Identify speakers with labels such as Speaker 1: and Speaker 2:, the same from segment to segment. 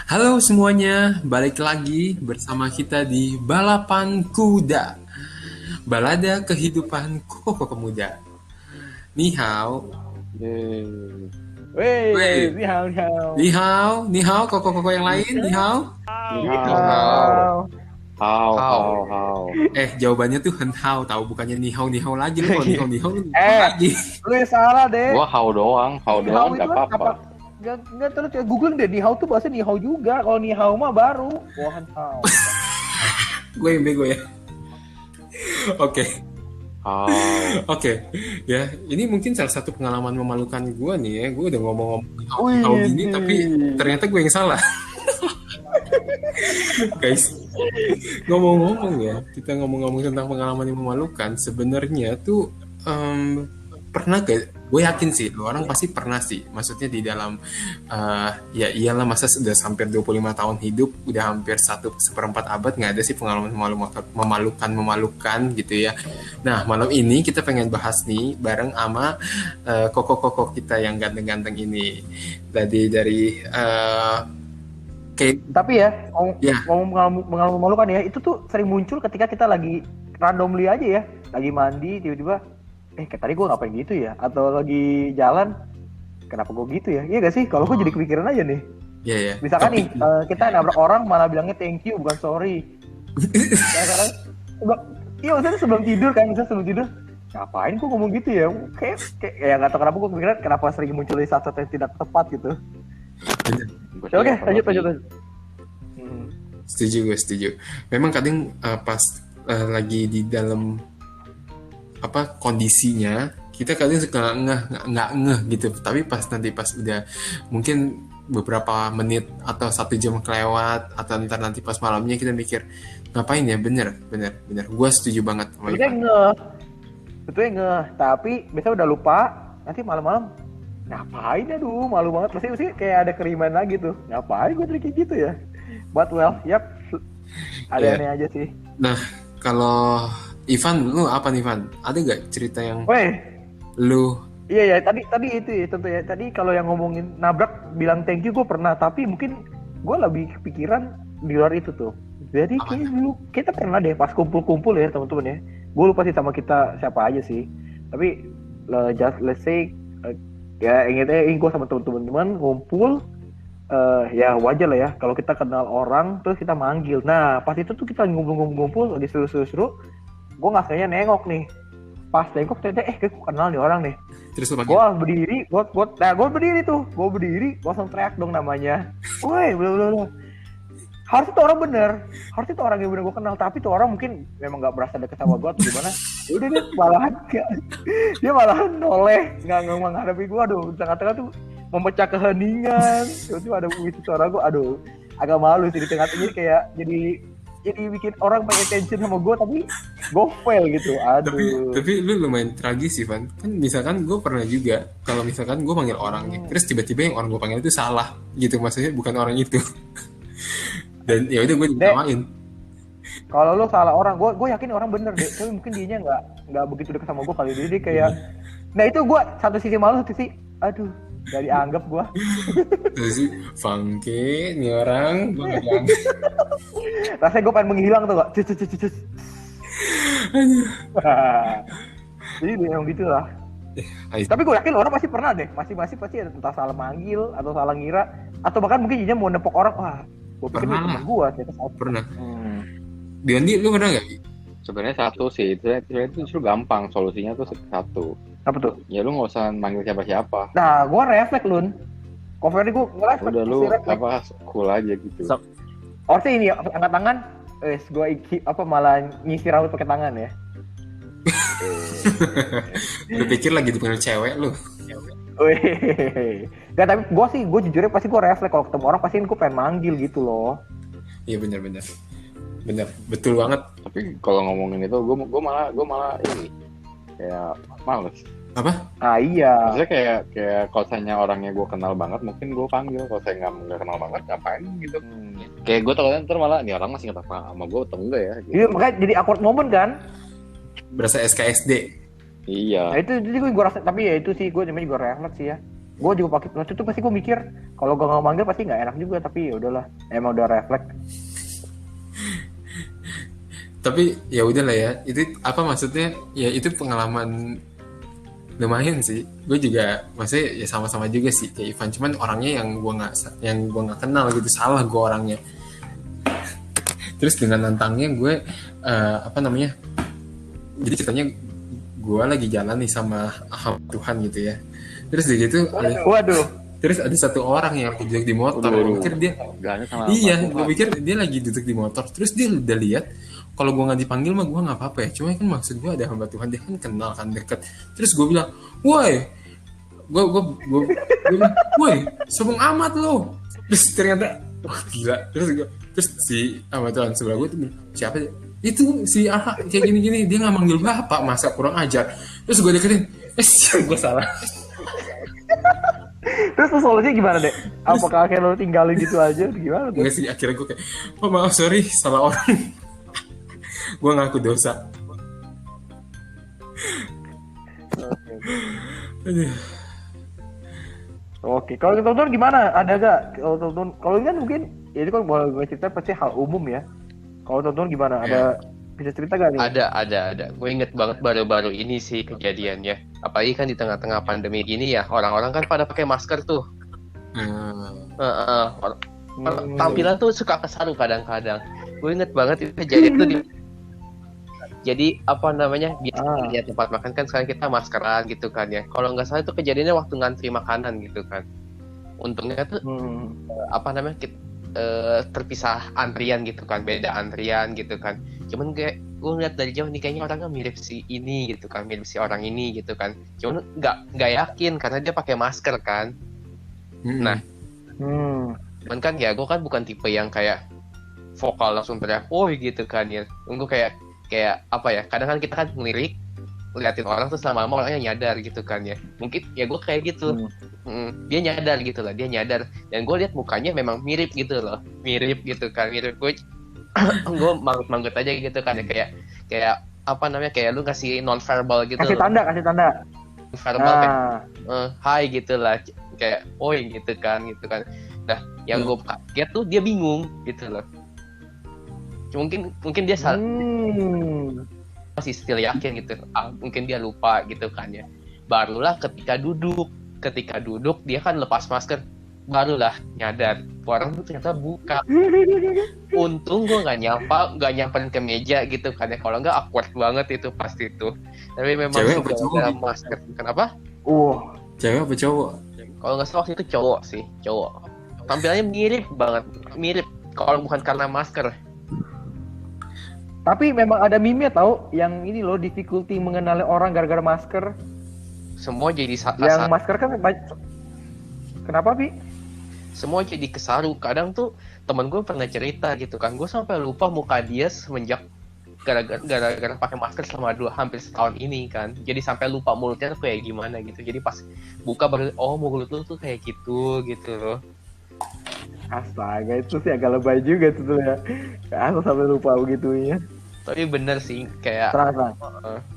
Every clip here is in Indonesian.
Speaker 1: Halo semuanya, balik lagi bersama kita di Balapan Kuda. Balada kehidupan koko pemuda. Ni hao.
Speaker 2: Yeay. Weh,
Speaker 1: Wei,
Speaker 2: ni hao, ni hao.
Speaker 1: ni hao koko-koko yang
Speaker 2: Ni
Speaker 1: lain, ni hao.
Speaker 2: Ni
Speaker 3: Ni
Speaker 2: hao, hao.
Speaker 3: hao.
Speaker 2: Hao,
Speaker 3: Hao.
Speaker 2: hao, hao.
Speaker 1: Jawabannya tuh hen hao, tahu bukannya ni hao lagi. Lu kalau ni hao lu apa
Speaker 3: Eh,
Speaker 1: lagi.
Speaker 3: lu yang salah deh.
Speaker 2: Gua hao
Speaker 3: Ni hao
Speaker 2: doang
Speaker 3: itu
Speaker 2: gak apa-apa.
Speaker 3: Nggak terus ya googling deh. Ni hao tuh bahasa ni hao juga. Kalau ni hao mah baru. Wah, hao.
Speaker 1: Gue yang bego ya. Oke.
Speaker 2: Hao.
Speaker 1: Oke, ya ini mungkin salah satu pengalaman memalukan gue nih ya. Gue udah ngomong-ngomong
Speaker 3: Wih,
Speaker 1: hao gini,
Speaker 3: nih.
Speaker 1: tapi ternyata gue yang salah. Guys, ngomong-ngomong ya, kita ngomong-ngomong tentang pengalaman yang memalukan, sebenarnya tuh pernah gak? Gue yakin sih, lu orang pasti pernah sih. Maksudnya di dalam, ya iyalah masa sudah hampir 25 tahun hidup, udah hampir 1/4 abad, nggak ada sih pengalaman memalukan gitu ya. Nah, malam ini kita pengen bahas nih, bareng sama koko-koko kita yang ganteng-ganteng ini. Tadi dari, kayak,
Speaker 3: Tapi ya,
Speaker 1: ya,
Speaker 3: ngomong pengalaman memalukan ya, itu tuh sering muncul ketika kita lagi randomly aja ya, lagi mandi tiba-tiba, kayak tadi gue ngapain gitu ya, atau lagi jalan, kenapa gue gitu ya? Iya gak sih? Kalau gue jadi kepikiran aja nih.
Speaker 1: ya, ya.
Speaker 3: Misalkan
Speaker 1: Tapi,
Speaker 3: nih, kita nabrak orang malah bilangnya thank you bukan sorry. Kadang-kadang, iya maksudnya sebelum tidur kan, misalnya sebelum tidur, ngapain gue ngomong gitu ya? Kayak ya nggak tahu kenapa gue kepikiran kenapa sering muncul di saat-saat yang tidak tepat gitu.
Speaker 2: Gua
Speaker 3: Ya, oke,
Speaker 2: sih
Speaker 3: lanjut.
Speaker 2: apalagi.
Speaker 1: setuju, gue setuju. Memang kadang pas lagi di dalam kondisinya, kita kadang suka nggak ngeh gitu. Tapi pas udah mungkin beberapa menit atau 1 jam kelewat, atau nanti pas malamnya kita mikir ngapain ya, bener. Gue setuju banget sama
Speaker 3: Betulnya
Speaker 1: Ivan.
Speaker 3: ngeh, betulnya ngeh, tapi biasanya udah lupa, nanti malam-malam ngapain, aduh malu banget, pasti kayak ada keriman lagi tuh, ngapain gue tadi kayak gitu ya, but well, yap, ada
Speaker 1: Iya.
Speaker 3: aneh aja sih.
Speaker 1: Nah, kalau Ivan, lu apa nih Ivan? Ada nggak cerita yang
Speaker 3: Weh,
Speaker 1: lu
Speaker 3: iya ya, tadi itu ya tentu ya, tadi kalau yang ngomongin nabrak bilang thank you gue pernah, tapi mungkin gue lebih kepikiran di luar itu tuh. Jadi
Speaker 1: apa?
Speaker 3: kayak dulu kita pernah deh pas kumpul-kumpul ya teman-teman ya, gue lupa sih sama kita siapa aja sih, tapi just let's say ya ingetnya gue sama teman-teman ngumpul, ya wajar lah ya kalau kita kenal orang terus kita manggil. Nah pas itu tuh kita ngumpul lagi seru-seru, gue nggak sengaja nengok nih, pas nengok ternyata gue kenal nih orang nih.
Speaker 1: Terus lu panggil?
Speaker 3: Gue berdiri, gue berdiri tuh, gue langsung teriak dong namanya, woi, bla. Harusnya tuh orang bener, harusnya tuh orang yang bener gue kenal, tapi tuh orang mungkin memang nggak berasa deket sama gue atau gimana. Udah dia malahan dia malahan noleh, nggak menghadapi gue, aduh, tengah-tengah tuh memecah keheningan. Itu ada itu suara gue, aduh, agak malu sih di tengah-tengah, kayak jadi bikin orang pay attention sama gue, tapi gue fail gitu, aduh.
Speaker 1: Tapi lu lumayan tragis sih, Van. Kan misalkan gue pernah juga, kalau misalkan gue panggil orang nih, terus tiba-tiba yang orang gue panggil itu salah, gitu. Maksudnya bukan orang itu. Dan ya udah gue diketawain.
Speaker 3: Kalau lo salah orang, gue yakin orang bener deh, tapi mungkin dianya nggak begitu dekat sama gue kali, jadi kayak, nah itu gue satu sisi malu, satu sisi, aduh, gak dianggap gue.
Speaker 1: Terus sih, Fangke, nih orang, gue gak dianggap.
Speaker 3: Rasanya gue pengen menghilang tuh, gak? Cus. Jadi yang gitu lah. Tapi gue yakin orang pasti pernah deh, masing-masing pasti ada entah salah manggil atau salah ngira, atau bahkan mungkin dia mau nepok orang, wah, gue pikir
Speaker 1: Pernah.
Speaker 3: ini teman gue, ternyata salah.
Speaker 1: Pernah. Diondi, lu pernah gak?
Speaker 2: Sebenarnya satu sih, itu justru gampang, solusinya tuh satu.
Speaker 3: Apa tuh?
Speaker 2: Ya lu nggak usah manggil siapa-siapa.
Speaker 3: Nah, gue refleks Lun. Cover gue ngerefleks.
Speaker 2: Udah lu cool aja gitu.
Speaker 3: Harusnya ini angkat tangan, gue malah nyisir rambut pakai tangan ya.
Speaker 1: Lu pikir lagi dipanggil cewek lu?
Speaker 3: Wih, gak, tapi gue jujurnya pasti gue refleks kalau ketemu orang, pasti gue pengen manggil gitu loh.
Speaker 1: Iya bener, betul banget.
Speaker 2: Tapi kalau ngomongin itu, gue malah ini kayak males.
Speaker 1: Apa?
Speaker 3: Ah iya.
Speaker 2: Maksudnya kayak kalau misalnya orangnya gue kenal banget, mungkin gue panggil. Kalau saya nggak kenal banget, ngapain gitu. Kayak gue takutnya ntar malah nih orang masih nggak tahu sama gue atau enggak ya. Gitu.
Speaker 3: Iya, makanya jadi awkward moment kan.
Speaker 1: Berasa SKSD.
Speaker 2: Iya.
Speaker 3: Nah itu jadi gue rasa, tapi ya itu sih gue namanya juga refleks sih ya. Gue juga pakai waktu itu pasti gue mikir kalau gue nggak manggil pasti nggak enak juga, tapi ya udahlah, emang udah refleks.
Speaker 1: Tapi ya udahlah ya, itu apa maksudnya, ya itu pengalaman lumayan sih. Gue juga maksudnya ya sama-sama juga sih kayak Ivan, cuman orangnya yang gue nggak kenal gitu, salah gue orangnya. Terus dengan nantangnya gue apa namanya, jadi ceritanya gue lagi jalan nih sama hamba Tuhan gitu ya. Terus di gitu
Speaker 3: Waduh.
Speaker 1: terus ada satu orang yang duduk di motor. Gue pikir dia, iya, gue pikir dia lagi duduk di motor. Terus dia udah lihat kalau gue nggak dipanggil mah gue nggak apa-apa ya. Cuma kan maksud gue ada hamba Tuhan, dia kan kenal kan, deket. Terus gue bilang, woi, gue bilang, woi, sombong amat lo. Terus ternyata, wah gila. Terus si hamba Tuhan sebelah gue tuh bilang, siapa? Itu si Aha kayak gini-gini, dia nggak manggil bapak, masa kurang ajar. Terus gue deketin, gue salah.
Speaker 3: Terus solusinya gimana deh? Apakah kayak lo tinggalin gitu aja? Gimana tuh?
Speaker 1: Enggak sih, akhirnya gue kayak, oh maaf, sorry, salah orang. Gue ngaku dosa. Aduh.
Speaker 3: Oke, kalau teman-teman gimana? Ada gak? Kalau teman-teman, kalau ini kan mungkin, ya itu kan boleh gue cerita pasti hal umum ya. Kalau teman-teman gimana? Ada bisa cerita gak nih?
Speaker 4: Ada. Gue inget banget baru-baru ini sih kejadiannya. Apalagi kan di tengah-tengah pandemi ini ya, orang-orang kan pada pakai masker tuh. Tampilan tuh suka kesaru kadang-kadang. Gue inget banget itu kejadian tuh jadi apa namanya, biasanya di tempat makan kan sekarang kita maskeran gitu kan ya. Kalau nggak salah itu kejadiannya waktu ngantri makanan gitu kan. Untungnya tuh apa namanya, terpisah antrian gitu kan, beda antrian gitu kan. Cuman kayak gue ngeliat dari jauh nih kayaknya orangnya mirip si ini gitu kan, mirip si orang ini gitu kan. Cuman nggak yakin karena dia pakai masker kan. Nah, cuman kan ya gue kan bukan tipe yang kayak vokal langsung teriak, oh gitu kan ya. Gue kayak apa ya, kadang kan kita kan ngelirik ngeliatin orang terus lama-lama orangnya nyadar gitu kan ya. Mungkin ya gue kayak gitu. Dia nyadar gitu lah, dia nyadar. Dan gue lihat mukanya memang mirip gitu loh. Mirip gitu kan, mirip gue. Gue manggut-manggut aja gitu kan ya, kayak apa namanya, kayak lu kasih non verbal gitu.
Speaker 3: Kasih tanda.
Speaker 4: Verbal kayak hai gitu lah, kayak oi gitu kan. Nah, yang gue kaget tuh dia bingung gitu loh. Mungkin dia salah, masih still yakin gitu. Mungkin dia lupa gitu kan ya. Barulah ketika duduk dia kan lepas masker, barulah nyadar orang tuh ternyata buka. Untung gue nggak nyamperin ke meja gitu kan ya. Kalau nggak awkward banget itu pasti tuh. Tapi memang
Speaker 1: cewek apa cowok?
Speaker 4: Masker. Kenapa?
Speaker 1: Cewek apa cowok?
Speaker 4: Kalau nggak salah waktu itu cowok. Tampilannya mirip. Kalau bukan karena masker.
Speaker 3: Tapi memang ada meme tau, yang ini loh, difficulty mengenali orang gara-gara masker.
Speaker 4: Semua jadi
Speaker 3: yang masker kan kenapa Pi?
Speaker 4: Semua jadi kesaru. Kadang tuh temen gue pernah cerita gitu kan, gue sampai lupa muka dia semenjak gara-gara pakai masker selama hampir setahun ini kan. Jadi sampai lupa mulutnya tuh kayak gimana gitu. Jadi pas buka baru, oh mulut lu tuh kayak gitu loh.
Speaker 3: Astaga, itu sih agak lebay juga tuh ya. Aku sampai lupa begitunya.
Speaker 4: Tapi bener sih, kayak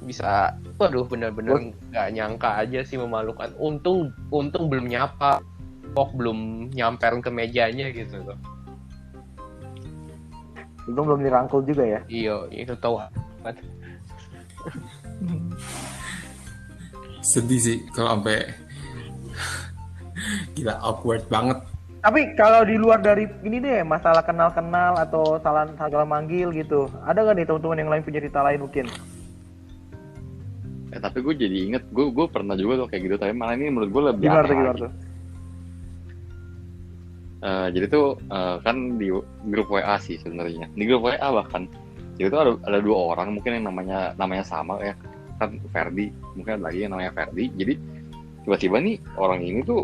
Speaker 4: bisa, waduh bener-bener nggak nyangka aja sih, memalukan. Untung belum nyapa, belum nyamperin ke mejanya gitu loh.
Speaker 3: Untung belum dirangkul juga ya.
Speaker 4: Iya, itu tahu.
Speaker 1: Sedih sih kalau sampai gila, awkward banget.
Speaker 3: Tapi kalau di luar dari ini deh, masalah kenal-kenal atau salah manggil gitu, ada gak nih teman-teman yang lain punya cerita lain mungkin?
Speaker 2: Tapi gue jadi inget, gue pernah juga tuh kayak gitu, tapi malah ini menurut gue lebih
Speaker 3: gimana tuh?
Speaker 2: Jadi tuh kan di grup WA sih sebenarnya, di grup WA bahkan. Jadi tuh ada dua orang mungkin yang namanya sama ya, kan Ferdi, mungkin ada lagi yang namanya Ferdi. Jadi tiba-tiba nih orang ini tuh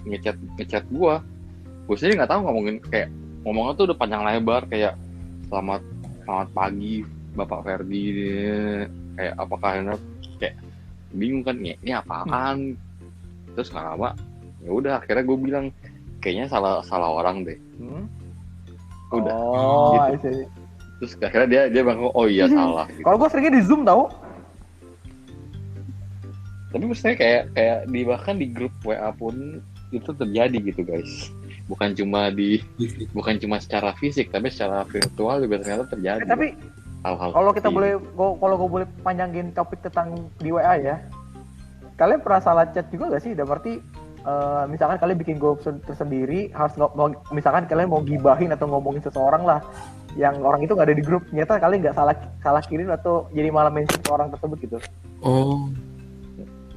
Speaker 2: ngechat gue sendiri nggak tahu ngomongnya tuh udah panjang lebar, kayak selamat pagi Bapak Ferdi, kayak apakah enak, kayak bingung kan, ini apaan. Terus nggak lama ya udah akhirnya gue bilang kayaknya salah orang deh. Udah gitu. Terus akhirnya dia bilang oh iya salah gitu.
Speaker 3: Kalau gue seringnya di Zoom tau.
Speaker 2: Tapi maksudnya kayak bahkan di grup WA pun itu terjadi gitu guys. Bukan cuma secara fisik, tapi secara virtual juga ternyata terjadi.
Speaker 3: Tapi
Speaker 2: hal-hal
Speaker 3: kalau kita
Speaker 2: seperti
Speaker 3: boleh, kalau gue boleh panjangin topik tentang di WA ya, kalian pernah salah chat juga gak sih? Udah berarti misalkan kalian bikin grup tersendiri, harus misalkan kalian mau gibahin atau ngomongin seseorang lah, yang orang itu nggak ada di grup, ternyata kalian nggak salah kirim atau jadi malah mention ke orang tersebut gitu.
Speaker 1: Oh,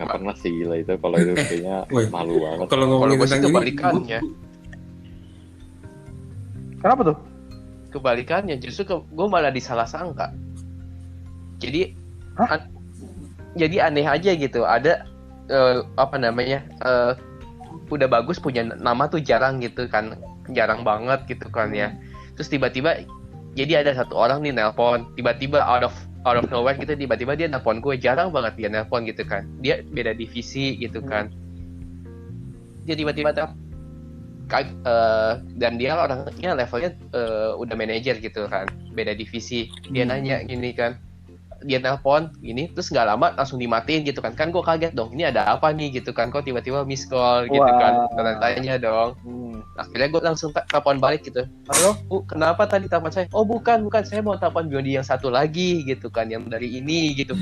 Speaker 2: nggak pernah sih gila itu. Kalau itu kayaknya
Speaker 1: woi.
Speaker 2: malu banget.
Speaker 1: Kalau ngomongin
Speaker 4: gue sih
Speaker 1: tentang
Speaker 4: kebalikannya.
Speaker 3: Kenapa tuh?
Speaker 4: Kebalikannya, justru gue malah disalah sangka. Jadi jadi aneh aja gitu. Ada udah bagus punya nama tuh jarang gitu kan, jarang banget gitu kan ya. Terus tiba-tiba jadi ada satu orang nih nelpon, tiba-tiba out of nowhere gitu, tiba-tiba dia nelpon gue, jarang banget dia nelpon gitu kan. Dia beda divisi gitu kan. Dia tiba-tiba dan dia orangnya levelnya udah manajer gitu kan, beda divisi. Dia nanya gini kan, dia nelpon gini, terus nggak lama langsung dimatiin gitu kan. Kan gue kaget dong, ini ada apa nih gitu kan, kok tiba-tiba miss call gitu kan, tanya dong. Akhirnya gue langsung telepon balik gitu, halo kenapa tadi telepon saya? Oh bukan, saya mau telepon Biondi yang satu lagi gitu kan, yang dari ini gitu.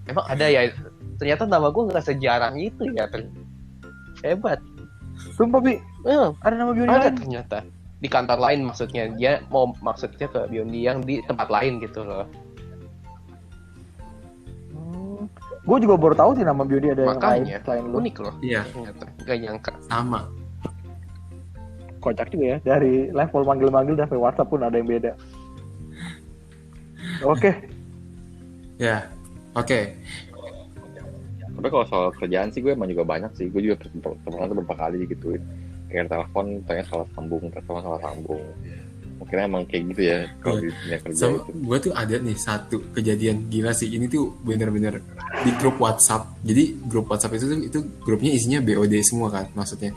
Speaker 4: Emang ada ya, ternyata nama gue nggak sejarang itu ya, hebat.
Speaker 3: Sumpah Bi, ada nama Biondi
Speaker 4: Ada
Speaker 3: lain.
Speaker 4: ternyata di kantor lain, maksudnya dia mau maksudnya ke Biondi yang di tempat lain gitu loh.
Speaker 3: Gue juga baru tahu sih nama Biondi ada
Speaker 4: Makanya
Speaker 3: yang lain selain lu.
Speaker 4: unik loh.
Speaker 1: Iya,
Speaker 4: Ternyata gak nyangka.
Speaker 1: sama.
Speaker 3: Kocak juga ya, dari level manggil-manggil sampai WhatsApp pun ada yang beda. Oke.
Speaker 1: Ya, oke.
Speaker 2: Tapi kalau soal kerjaan sih gue emang juga banyak sih. Gue juga pernah tuh beberapa kali gituin. Kayak telepon, tanya salah sambung, Mungkin emang kayak gitu ya kalau di dunia kerja
Speaker 1: Sama
Speaker 2: itu.
Speaker 1: gue tuh ada nih satu kejadian gila sih. Ini tuh bener-bener di grup WhatsApp. Jadi grup WhatsApp itu grupnya isinya BOD semua kan, maksudnya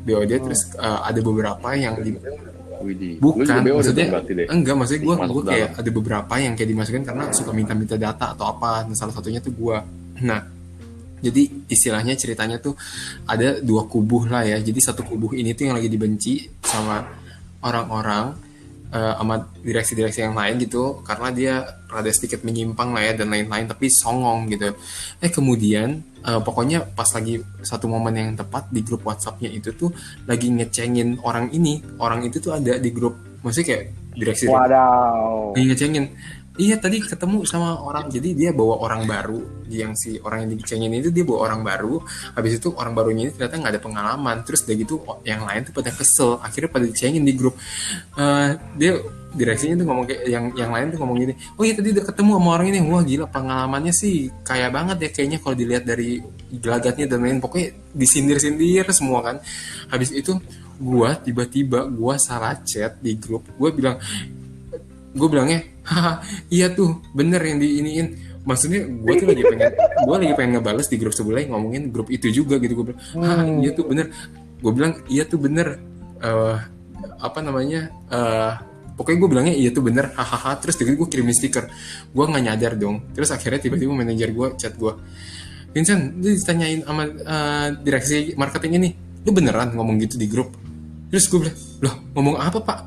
Speaker 1: BOD. Terus ada beberapa yang
Speaker 2: Widih.
Speaker 1: bukan,
Speaker 2: Lu juga BO
Speaker 1: maksudnya
Speaker 2: dong berarti deh.
Speaker 1: enggak, maksudnya gue
Speaker 2: Masuk
Speaker 1: kayak
Speaker 2: dalam.
Speaker 1: ada beberapa yang kayak dimasukin karena suka minta data atau apa. Nah, salah satunya tuh gue. Nah, jadi istilahnya ceritanya tuh ada dua kubu lah ya. Jadi satu kubu ini tuh yang lagi dibenci sama orang-orang, sama direksi-direksi yang lain gitu, karena dia rada sedikit menyimpang lah ya dan lain-lain, tapi songong gitu. Kemudian pokoknya pas lagi satu momen yang tepat di grup WhatsApp-nya itu tuh lagi ngecengin orang ini. Orang itu tuh ada di grup, maksudnya kayak direksi
Speaker 3: Wadaw.
Speaker 1: lagi ngecengin. Iya, tadi ketemu sama orang, jadi dia bawa orang baru, yang si orang yang dicengin itu dia bawa orang baru. Habis itu orang barunya ini ternyata nggak ada pengalaman, terus udah gitu yang lain tuh pada kesel, akhirnya pada dicengin di grup. Dia direksinya tuh ngomong kayak yang lain tuh ngomong gini, oh iya tadi udah ketemu sama orang ini, wah gila pengalamannya sih kaya banget ya kayaknya kalau dilihat dari gelagatnya dan lain, pokoknya disindir-sindir semua kan. Habis itu tiba-tiba gua salah chat di grup, gue bilangnya, haha, iya tuh bener yang diiniin. Maksudnya gue lagi pengen ngebales di grup sebelah yang ngomongin grup itu juga gitu. Gue bilang, haha, iya tuh bener. Gue bilang, iya tuh bener. Pokoknya gue bilangnya iya tuh bener, hahaha. Terus gue kirimin stiker. Gue nggak nyadar dong. Terus akhirnya tiba-tiba manajer gue chat gue, Vincent, dia ditanyain sama direksi marketing ini, lu beneran ngomong gitu di grup? Terus gue bilang, loh ngomong apa pak?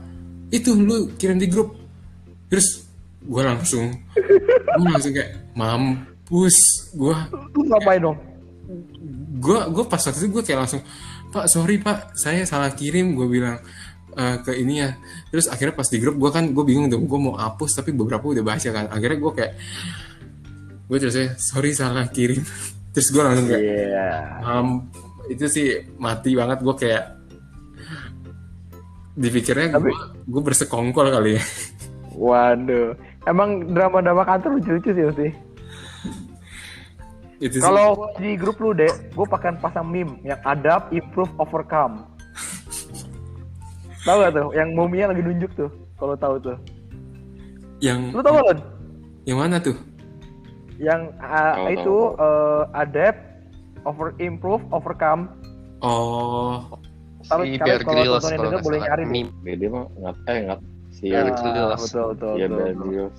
Speaker 1: Itu lu kirim di grup. Terus gue langsung kayak mampus.
Speaker 3: Lu ngapain dong?
Speaker 1: Gue pas waktu itu gue kayak langsung, pak sorry pak, saya salah kirim, gue bilang ke ini ya. Terus akhirnya pas di grup gue bingung dong, gue mau hapus tapi beberapa udah baca kan. Akhirnya gue kayak terusnya sorry salah kirim. Terus gue langsung kayak itu sih mati banget. Gue kayak dipikirnya gue bersekongkol kali ya.
Speaker 3: Waduh, emang drama-drama kantor lucu-lucu sih pasti. Kalau di grup lu deh, gue pasang meme yang adapt, improve, overcome. Tahu gak tuh? Yang muminya lagi nunjuk tuh, kalau tahu tuh. Lu tahu gak?
Speaker 1: Yang mana tuh?
Speaker 3: Yang adapt, improve, overcome.
Speaker 1: Oh.
Speaker 4: Si Bear Grylls
Speaker 3: kalau boleh nyari nih.
Speaker 2: Beda mah nggak. Si
Speaker 3: betul.
Speaker 2: Iya Bear Grylls.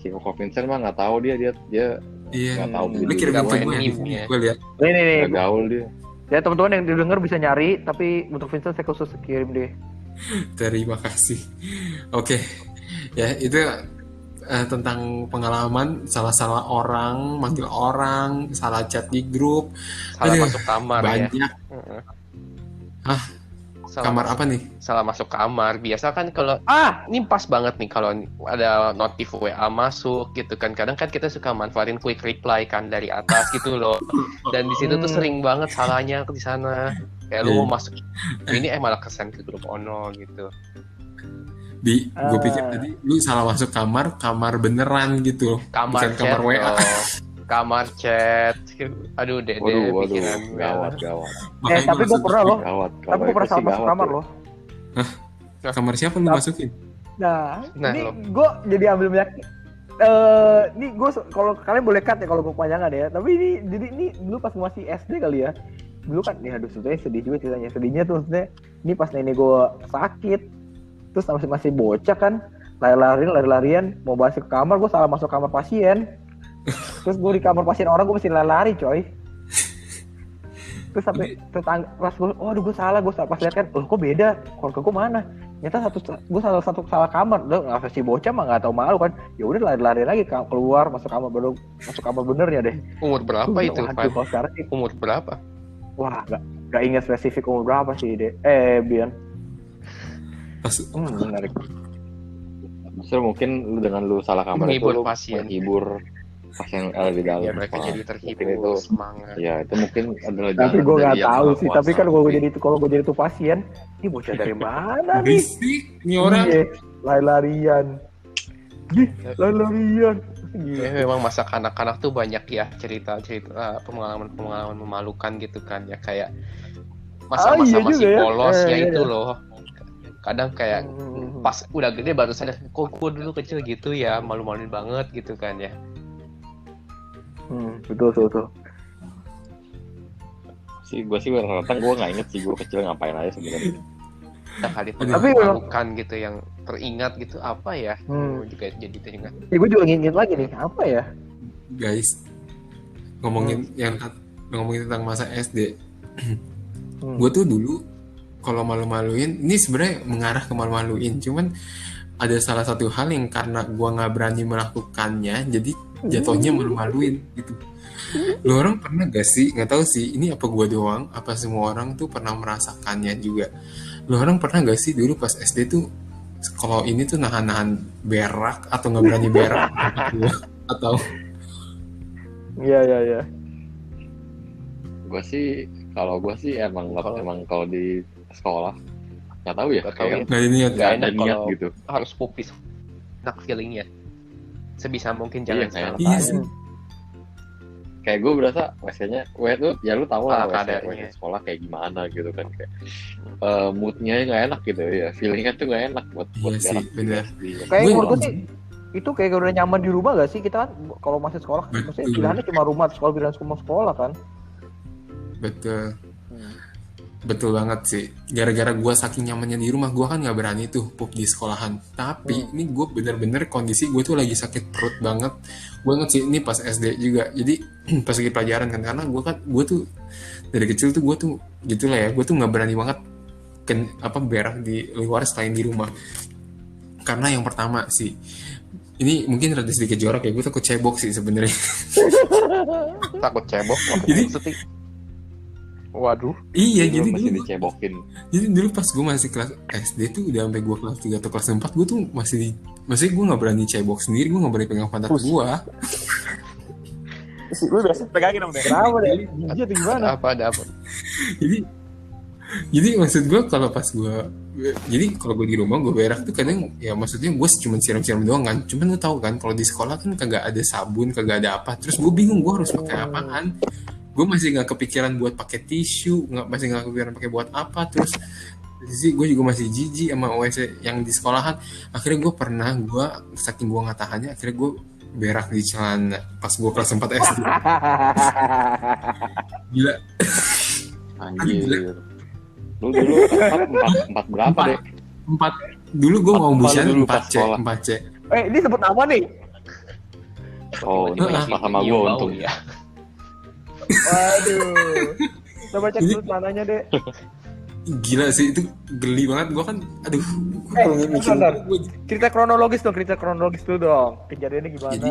Speaker 2: Si Koko Vincent mah nggak tahu dia
Speaker 1: Iya.
Speaker 2: Nggak tahu
Speaker 1: Lu kirim
Speaker 4: Nggak
Speaker 1: ke
Speaker 4: main
Speaker 1: gue ya.
Speaker 4: meme ya.
Speaker 1: Gue lihat.
Speaker 3: Nih.
Speaker 2: Nggak gaul dia.
Speaker 3: Ya teman-teman yang didengar bisa nyari, tapi untuk Vincent saya khusus kirim deh.
Speaker 1: Terima kasih. Oke. Ya, itu tentang pengalaman salah-salah orang, manggil orang, salah chat di grup.
Speaker 4: Salah
Speaker 1: Aduh,
Speaker 4: masuk kamar ya.
Speaker 1: banyak.
Speaker 4: Heeh.
Speaker 1: Hah?
Speaker 4: Salah
Speaker 1: Kamar
Speaker 4: masuk-
Speaker 1: apa nih?
Speaker 4: Salah masuk kamar. Biasa kan kalau ini pas banget nih kalau ada notif WA masuk gitu kan. Kadang kan kita suka manfaatin quick reply kan dari atas gitu loh. Dan di situ tuh sering banget salahnya di sana. Kayak lu mau masuk ini malah kesan ke grup Ono gitu.
Speaker 1: Gue pikir tadi lu salah masuk kamar beneran gitu.
Speaker 4: Kamar
Speaker 1: Bukan
Speaker 4: chat,
Speaker 1: kamar WA.
Speaker 4: kamar chat. Aduh, Dede
Speaker 2: Waduh,
Speaker 4: pikiran
Speaker 2: gawat.
Speaker 1: Makanya
Speaker 3: tapi
Speaker 1: gua
Speaker 3: gue
Speaker 1: langsung-
Speaker 3: pernah loh.
Speaker 2: Gawat.
Speaker 3: Tapi gue pernah salah masuk kamar loh.
Speaker 1: Kamar siapa lu masukin?
Speaker 3: Nah,
Speaker 4: Nah,
Speaker 3: ini
Speaker 4: lo.
Speaker 3: gue jadi ambil banyak. Ini gue kalau kalian boleh cut ya kalau gue kepanjangan ya. Tapi ini dulu pas masih SD kali ya. Dulu kan, ya aduh sebetulnya sedih juga ceritanya. Sedihnya tuh maksudnya, ini pas nenek gue sakit, terus masih bocah kan, lari-larian, mau balik ke kamar, gue salah masuk kamar pasien. Terus gue di kamar pasien orang, gue mesti lari coy. Terus sampai tetangga pas gue, aduh gue salah pas lihat kan, kok beda, keluarga gue mana? Ternyata gue salah kamar, udah nggak si bocah mah nggak tahu malu kan, ya udah lari lagi keluar masuk kamar benernya deh.
Speaker 4: Umur berapa itu,
Speaker 3: Waduh,
Speaker 4: Pak?
Speaker 3: kalau sekarang sih,
Speaker 4: Umur berapa?
Speaker 3: wah nggak ingat spesifik umur berapa sih deh, Bian.
Speaker 1: Pas
Speaker 3: Menarik.
Speaker 2: Justru mungkin lu dengan lu salah kamar itu
Speaker 4: Menghibur
Speaker 2: lu
Speaker 4: pasien.
Speaker 2: menghibur pasien yang ada di dalam.
Speaker 4: Ya mereka
Speaker 2: Wah,
Speaker 4: jadi
Speaker 2: mungkin
Speaker 4: terhibur,
Speaker 2: itu
Speaker 4: semangat.
Speaker 2: ya itu mungkin adalah
Speaker 3: Tapi gue nggak
Speaker 2: dari yang
Speaker 3: tahu
Speaker 2: Maha
Speaker 3: sih.
Speaker 2: Kuasa.
Speaker 3: Tapi kan kalau gue jadi tuh pasien, ini bocah dari mana nih?
Speaker 1: berisik nih orang.
Speaker 3: Iya, lari-larian. Lari-larian. Gila.
Speaker 4: Ya, memang masa kanak-kanak tuh banyak ya cerita pengalaman memalukan gitu kan ya, kayak masa-masa
Speaker 3: iya
Speaker 4: masih
Speaker 3: juga ya.
Speaker 4: polosnya
Speaker 3: Iya,
Speaker 4: itu
Speaker 3: iya.
Speaker 4: loh. Kadang kayak pas udah gede baru sadar, kok gue dulu kecil gitu ya, malu-maluin banget gitu kan ya.
Speaker 3: Betul.
Speaker 2: Gue sih rata-rata gue nggak inget sih gue kecil ngapain aja sebenarnya.
Speaker 4: Nah, kali itu
Speaker 3: Tapi
Speaker 4: memalukan gitu yang teringat gitu apa ya? Gua juga jadi teringat.
Speaker 3: Ya, gue juga ingin lagi nih, apa ya?
Speaker 1: Guys, ngomongin tentang masa SD. Gue tuh dulu kalau malu-maluin, ini sebenarnya mengarah ke malu-maluin, cuman ada salah satu hal yang karena gue nggak berani melakukannya, jadi jatuhnya malu-maluin gitu. Lu orang pernah gak sih, nggak tahu sih, ini apa gue doang, apa semua orang tuh pernah merasakannya juga. Lu orang pernah gak sih dulu pas SD tuh, kalau ini tuh nahan-nahan berak atau nggak berani berak atau
Speaker 3: Iya.
Speaker 2: Gue sih emang kalau di sekolah nggak tahu ya,
Speaker 4: Nggak tahu
Speaker 2: kayak
Speaker 1: nggak ada niat?
Speaker 4: Nggak
Speaker 2: ada
Speaker 4: enak
Speaker 2: niat
Speaker 4: kalau
Speaker 2: gitu.
Speaker 4: harus pupis, enak feelingnya. Sebisa mungkin jangan
Speaker 2: Iya,
Speaker 4: sekali.
Speaker 1: Iya sih.
Speaker 2: Kayak gue berasa WC-nya, tuh ya lu tahu lah
Speaker 4: Kadarnya.
Speaker 2: WC sekolah kayak gimana gitu kan, kayak moodnya nggak enak gitu ya, feelingnya tuh nggak enak buat
Speaker 1: Iya sih,
Speaker 2: berak di
Speaker 1: benar.
Speaker 2: SD.
Speaker 3: Kayak
Speaker 1: Gue-
Speaker 3: menurut gue sih, itu kayak udah nyaman di rumah gak sih? Kita kan kalau masih sekolah, maksudnya
Speaker 1: Betul.
Speaker 3: pilihannya cuma rumah, sekolah pilihan sekolah kan?
Speaker 1: Betul. Betul banget sih. Gara-gara gue saking nyamannya di rumah, gue kan nggak berani tuh pup di sekolahan. Tapi ini gue bener-bener kondisi gue tuh lagi sakit perut banget. Gue inget sih ini pas SD juga. Jadi pas lagi pelajaran kan, karena gue tuh dari kecil tuh gue tuh gitulah ya. Gue tuh nggak berani banget berak di luar selain di rumah. Karena yang pertama sih, ini mungkin rada sedikit jorok ya. Gue takut cebok sih sebenarnya.
Speaker 4: Takut cebok.
Speaker 1: Jadi-
Speaker 4: maksudnya. Waduh.
Speaker 1: Iya,
Speaker 2: Lu
Speaker 1: jadi
Speaker 2: masih
Speaker 1: dulu
Speaker 2: dicebokin.
Speaker 1: Jadi dulu pas gue masih kelas SD tuh udah sampai gue kelas 3 atau kelas 4 gue tuh masih gue nggak berani cebok sendiri, gue nggak berani pegang pantat gue.
Speaker 3: Lu biasa pegangin dong deh. Kenapa deh? Gigi atau gimana?
Speaker 4: Ada apa?
Speaker 1: Jadi maksud gue kalau pas jadi kalau gue di rumah gue berak tuh kadang ya maksudnya gue cuma siram-siram doang kan. Cuman lu tahu kan kalau di sekolah kan kagak ada sabun, kagak ada apa. Terus gue bingung gue harus pakai apaan. Gue masih nggak kepikiran buat pakai tisu, masih nggak kepikiran pakai buat apa. Terus sih gue juga masih jijik sama WC yang di sekolahan. Akhirnya gue saking gue nggak tahannya, akhirnya gue berak di celana pas gue kelas 4 SD. Gila.
Speaker 2: Anjir. Lu dulu empat berapa deh?
Speaker 1: 4 dulu gue mau
Speaker 2: Apa
Speaker 1: busian
Speaker 2: lu dulu pas
Speaker 1: 4C
Speaker 2: sekolah?
Speaker 1: 4C.
Speaker 3: Ini sebut nama nih.
Speaker 2: Oh,
Speaker 4: tiba-tiba
Speaker 2: sama sama
Speaker 4: nyium
Speaker 2: gua
Speaker 4: bau
Speaker 2: untung.
Speaker 4: ya.
Speaker 3: Waduh. Coba cek
Speaker 1: Jadi-
Speaker 3: dulu celananya deh.
Speaker 1: Gila sih itu geli banget. Gue kan, aduh, kalau mikir
Speaker 3: bentar.
Speaker 1: gue.
Speaker 3: Cerita kronologis dulu dong. Kejadiannya gimana?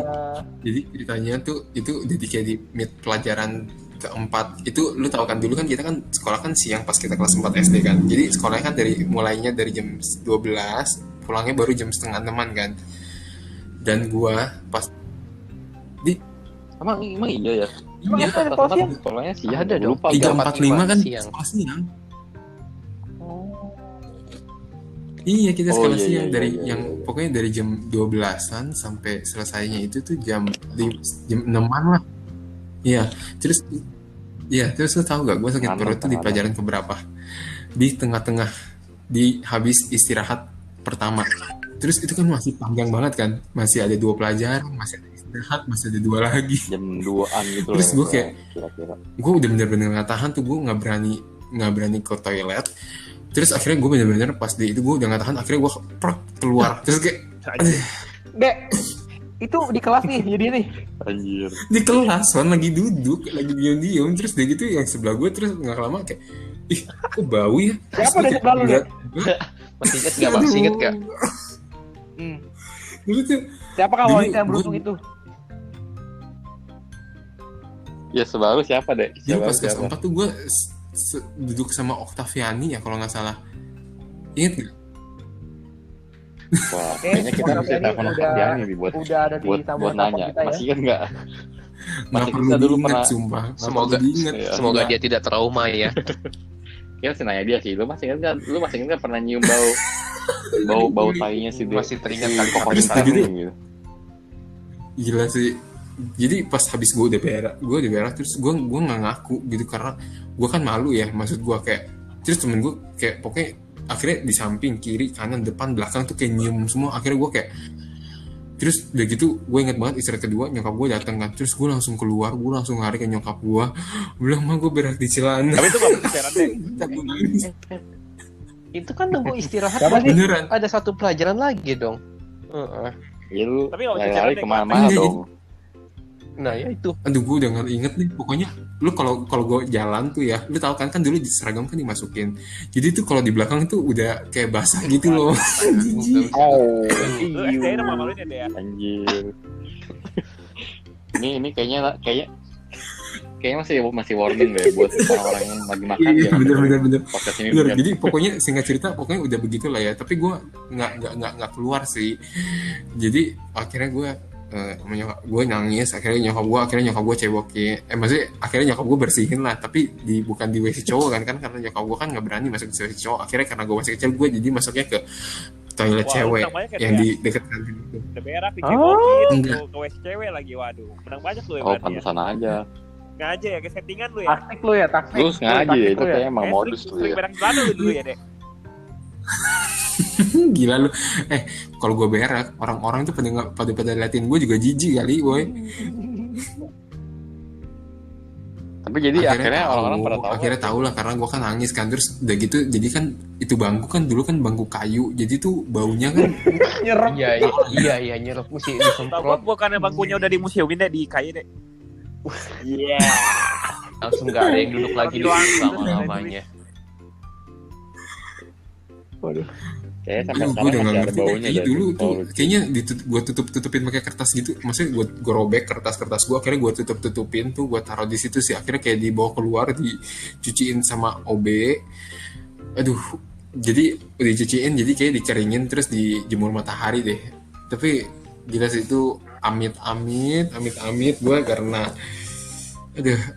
Speaker 1: Jadi ceritanya tuh itu jadi kayak di mid pelajaran keempat itu, lu tahu kan dulu kan kita kan sekolah kan siang pas kita kelas 4 SD kan. Jadi sekolahnya kan mulainya dari jam 12, pulangnya baru jam setengah 6 kan. Dan gua pas di
Speaker 2: Emang iya ya.
Speaker 3: Emang
Speaker 2: Dia
Speaker 3: ada
Speaker 2: pas
Speaker 3: siang?
Speaker 2: sekolahnya siang.
Speaker 4: Ada
Speaker 2: gua
Speaker 4: dong.
Speaker 2: Lupa.
Speaker 1: 345 kan
Speaker 4: siang.
Speaker 1: sekolah siang.
Speaker 3: Oh.
Speaker 1: Iya, kita
Speaker 2: Oh,
Speaker 1: sekolah
Speaker 2: iya,
Speaker 1: siang
Speaker 2: iya,
Speaker 1: dari
Speaker 2: iya,
Speaker 1: yang
Speaker 2: iya.
Speaker 1: pokoknya dari jam 12-an sampai selesainya itu tuh jam 6-an lah. Iya, terus lu tahu gak gue sakit
Speaker 2: Ngantuk,
Speaker 1: perut tuh di
Speaker 2: ngantuk.
Speaker 1: pelajaran keberapa? Di tengah-tengah, di habis istirahat pertama. Terus itu kan masih panjang banget kan, masih ada 2 pelajaran, masih ada istirahat, masih ada 2 lagi.
Speaker 2: Jam 2-an gitu
Speaker 1: Terus
Speaker 2: lah,
Speaker 1: gua kayak-
Speaker 2: kira-kira.
Speaker 1: Gue udah bener-bener nggak tahan tuh, gue nggak berani ke toilet. Terus akhirnya gue bener-bener pas di itu gue udah nggak tahan, akhirnya gue keluar. Terus kayak
Speaker 3: Dek, itu di kelas nih jadi nih.
Speaker 2: Anjir.
Speaker 1: di kelas Wan lagi duduk lagi diam-diam, terus dia gitu yang sebelah gue, terus nggak lama kayak ih kok bau ya. Terus
Speaker 3: Siapa
Speaker 1: gue
Speaker 3: dari
Speaker 1: kayak
Speaker 3: sebelah lu,
Speaker 1: ngeliat-
Speaker 4: Masih inget gak?
Speaker 3: Hmm.
Speaker 1: Dulu tuh
Speaker 3: Siapa
Speaker 1: Dulu
Speaker 3: wanita yang beruntung
Speaker 1: gua-
Speaker 3: itu?
Speaker 2: Ya sebaru siapa deh?
Speaker 1: jadi
Speaker 2: Siapa
Speaker 1: pas kelas
Speaker 2: siapa?
Speaker 1: 4 tuh gue duduk sama Oktaviani ya kalau nggak salah. Ingat nggak?
Speaker 2: Wah, kayaknya kita mesti
Speaker 3: Oktaviani
Speaker 2: telepon
Speaker 3: udah-
Speaker 2: Oktaviani nih buat
Speaker 3: Udah ada di
Speaker 2: buat
Speaker 3: sambungan
Speaker 2: nanya.
Speaker 3: telepon kita ya.
Speaker 2: Masih kan enggak?
Speaker 1: Nggak
Speaker 2: Masih
Speaker 1: perlu
Speaker 2: kita dulu
Speaker 1: diinget
Speaker 2: pernah-
Speaker 1: sumpah. Nggak
Speaker 4: Semoga-
Speaker 1: perlu diinget.
Speaker 2: Iya.
Speaker 4: Semoga
Speaker 1: Nggak.
Speaker 4: dia tidak trauma ya.
Speaker 2: Kita mesti nanya dia sih. Lu masih ingat kan pernah nyium bau tainya si
Speaker 4: Masih teringat
Speaker 2: si
Speaker 4: kali
Speaker 2: kokorin
Speaker 1: kali
Speaker 2: tadi
Speaker 1: gitu.
Speaker 2: gitu.
Speaker 1: Gila sih. Jadi pas habis gue udah berak terus gue nggak ngaku gitu karena gue kan malu ya, maksud gue kayak, terus temen gue kayak pokoknya akhirnya di samping kiri kanan depan belakang tuh kayak nyium semua. Akhirnya gue kayak, terus udah gitu gue inget banget istirahat kedua nyokap gue datang kan, terus gue langsung keluar, gue langsung lari ke nyokap gue bilang mah gue berak di celana.
Speaker 5: Tapi itu gak pacaran deh.
Speaker 1: Gue nangis.
Speaker 4: Itu kan nunggu istirahat.
Speaker 3: Siapa sih?
Speaker 1: Beneran.
Speaker 4: Ada 1 pelajaran lagi dong. Heeh.
Speaker 2: Ya lu
Speaker 5: Tapi kalau
Speaker 2: lari-lari
Speaker 5: pacaran deh,
Speaker 2: kemana-mana
Speaker 1: Iya,
Speaker 2: dong.
Speaker 4: Nah ya itu.
Speaker 1: Aduh gue udah nggak inget nih, pokoknya lu kalau gue jalan tuh ya, lu tahu kan dulu di seragam kan dimasukin, jadi tuh kalau di belakang tuh udah kayak basah gitu loh.
Speaker 3: Oh.
Speaker 5: Lu SD udah malu-maluin ya deh ya.
Speaker 2: Anjir. Ini kayaknya masih warning deh buat orang-orang yang lagi makan
Speaker 1: Iya,
Speaker 2: ya.
Speaker 1: bener.
Speaker 2: Podcast ini
Speaker 1: Bener,
Speaker 2: bener.
Speaker 1: jadi pokoknya singkat cerita pokoknya udah begitu lah ya, tapi gue nggak keluar sih. Jadi akhirnya gue nangis, akhirnya nyokap gue cewokin, maksudnya akhirnya nyokap gue bersihin lah, tapi bukan di WC cowok kan karena nyokap gue kan nggak berani masuk ke WC cowok. Akhirnya karena gue masih kecil, gue jadi masuknya ke toilet
Speaker 5: Wah,
Speaker 1: cewek
Speaker 5: menang banyak ya,
Speaker 1: yang
Speaker 5: Dea?
Speaker 1: di dekat kantin itu.
Speaker 5: Udah berak,
Speaker 3: Oh.
Speaker 5: dicebokin,
Speaker 1: Enggak.
Speaker 5: ke WC cewek lagi, waduh. Menang banyak lu ya
Speaker 2: Oh,
Speaker 5: berarti ya.
Speaker 2: pantesan aja.
Speaker 5: Sengaja ya, ke settingan lu ya.
Speaker 3: Taktik lu ya, taktik.
Speaker 2: Lu sengaja
Speaker 3: Taktik
Speaker 2: ya, itu
Speaker 3: lu
Speaker 2: kayak emang
Speaker 5: Eh,
Speaker 2: modus tuh
Speaker 5: sering
Speaker 2: ya.
Speaker 5: berak celana lu dulu ya, Dek.
Speaker 1: Gila lu. Kalau gue berak, orang-orang tuh pada liatin gue juga jijik kali, boy.
Speaker 2: Tapi jadi akhirnya orang-orang pada tahu.
Speaker 1: Akhirnya tahu lah karena gue kan nangis kan, terus udah gitu jadi kan itu bangku kan dulu kan bangku kayu, jadi tuh baunya kan
Speaker 3: Nyerap.
Speaker 4: Iya nyerap mesti
Speaker 5: Tahu
Speaker 4: disemprot
Speaker 5: bukannya bangkunya udah dimuseumin deh di kayu deh. Iya.
Speaker 4: langsung nggak ada yang duduk lagi di
Speaker 5: Doang,
Speaker 4: situ
Speaker 5: terus
Speaker 4: lama-lamanya.
Speaker 3: Waduh.
Speaker 2: Kayaknya sampai
Speaker 1: gue
Speaker 2: sekarang
Speaker 1: udah nggak
Speaker 2: masih ada
Speaker 1: ngerti.
Speaker 2: baunya
Speaker 1: Kayaknya
Speaker 2: dari
Speaker 1: dulu tuh
Speaker 2: bau.
Speaker 1: kayaknya gue tutupin pakai kertas gitu, maksudnya gue robek kertas gue, akhirnya gue tutupin tuh, gue taruh di situ sih, akhirnya kayak dibawa keluar dicuciin sama OB. Aduh, jadi udah dicuciin, jadi kayak dikeringin terus dijemur matahari deh. Tapi gila sih itu amit gue karena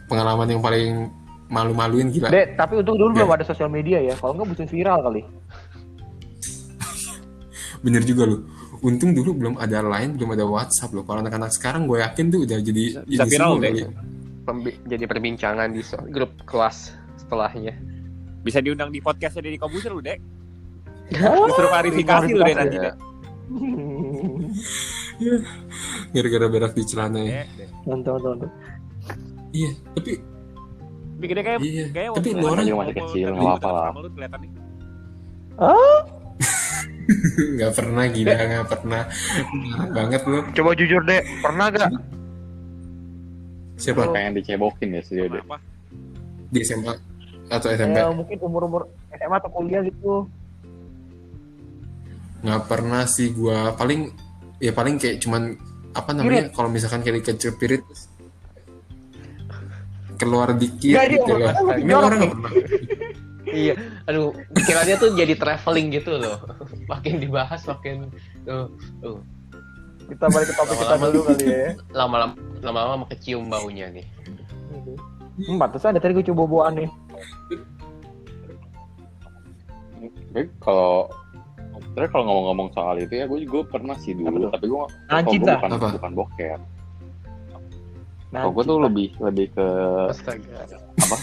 Speaker 1: pengalaman yang paling malu-maluin gila.
Speaker 3: Dek, tapi untung dulu
Speaker 1: Ya.
Speaker 3: belum ada sosial media ya. Kalau nggak butuh viral kali.
Speaker 1: Bener juga lu. Untung dulu belum ada Line, belum ada WhatsApp loh. Kalau anak-anak sekarang gue yakin tuh udah jadi
Speaker 5: Bisa viral,
Speaker 1: semua
Speaker 5: deh.
Speaker 1: kali.
Speaker 4: Jadi perbincangan di grup kelas setelahnya.
Speaker 5: Bisa diundang di podcastnya Deddy Kobuser lu, Dek.
Speaker 3: Oh,
Speaker 5: Disuruh klarifikasi lu deh nanti,
Speaker 4: Ya.
Speaker 5: Dek.
Speaker 1: Gara-gara berak di celana ya.
Speaker 5: Dek.
Speaker 3: Nonton.
Speaker 1: Iya, tapi
Speaker 5: Tapi gede kayak
Speaker 1: iya.
Speaker 5: kayak
Speaker 1: Tapi
Speaker 5: waktu
Speaker 1: lu orang
Speaker 2: juga masih kecil, nggak apa-apa lah.
Speaker 5: Sama lu kelihatan nih.
Speaker 1: nggak pernah gila, nggak pernah. Parah banget lu.
Speaker 3: Coba jujur deh, pernah gak?
Speaker 1: Siapa?
Speaker 2: pengen dicebokin ya si Dede.
Speaker 5: Kenapa?
Speaker 1: Di SMA atau SMP?
Speaker 3: Mungkin umur SMA atau kuliah gitu.
Speaker 1: Nggak pernah sih gua, paling kayak cuman apa namanya, kalau misalkan kayak dikecupirit keluar dikit
Speaker 3: Nggak, dia
Speaker 1: gitu lah.
Speaker 3: orang-
Speaker 1: Ini orang nggak pernah.
Speaker 4: Iya, aduh, pikirannya tuh jadi traveling gitu loh. Makin dibahas makin
Speaker 3: Kita balik ke topik kita dulu kali ya.
Speaker 4: lama-lama kecium baunya nih.
Speaker 3: Pantesan ada tadi gue coba boboan nih.
Speaker 2: Tapi kalau ngomong-ngomong soal itu ya, gue pernah sih dulu, tapi gue
Speaker 3: Cinta.
Speaker 2: bukan boker.
Speaker 3: Nah,
Speaker 2: Kalau gue tuh lebih ke
Speaker 4: Astaga.
Speaker 2: apa?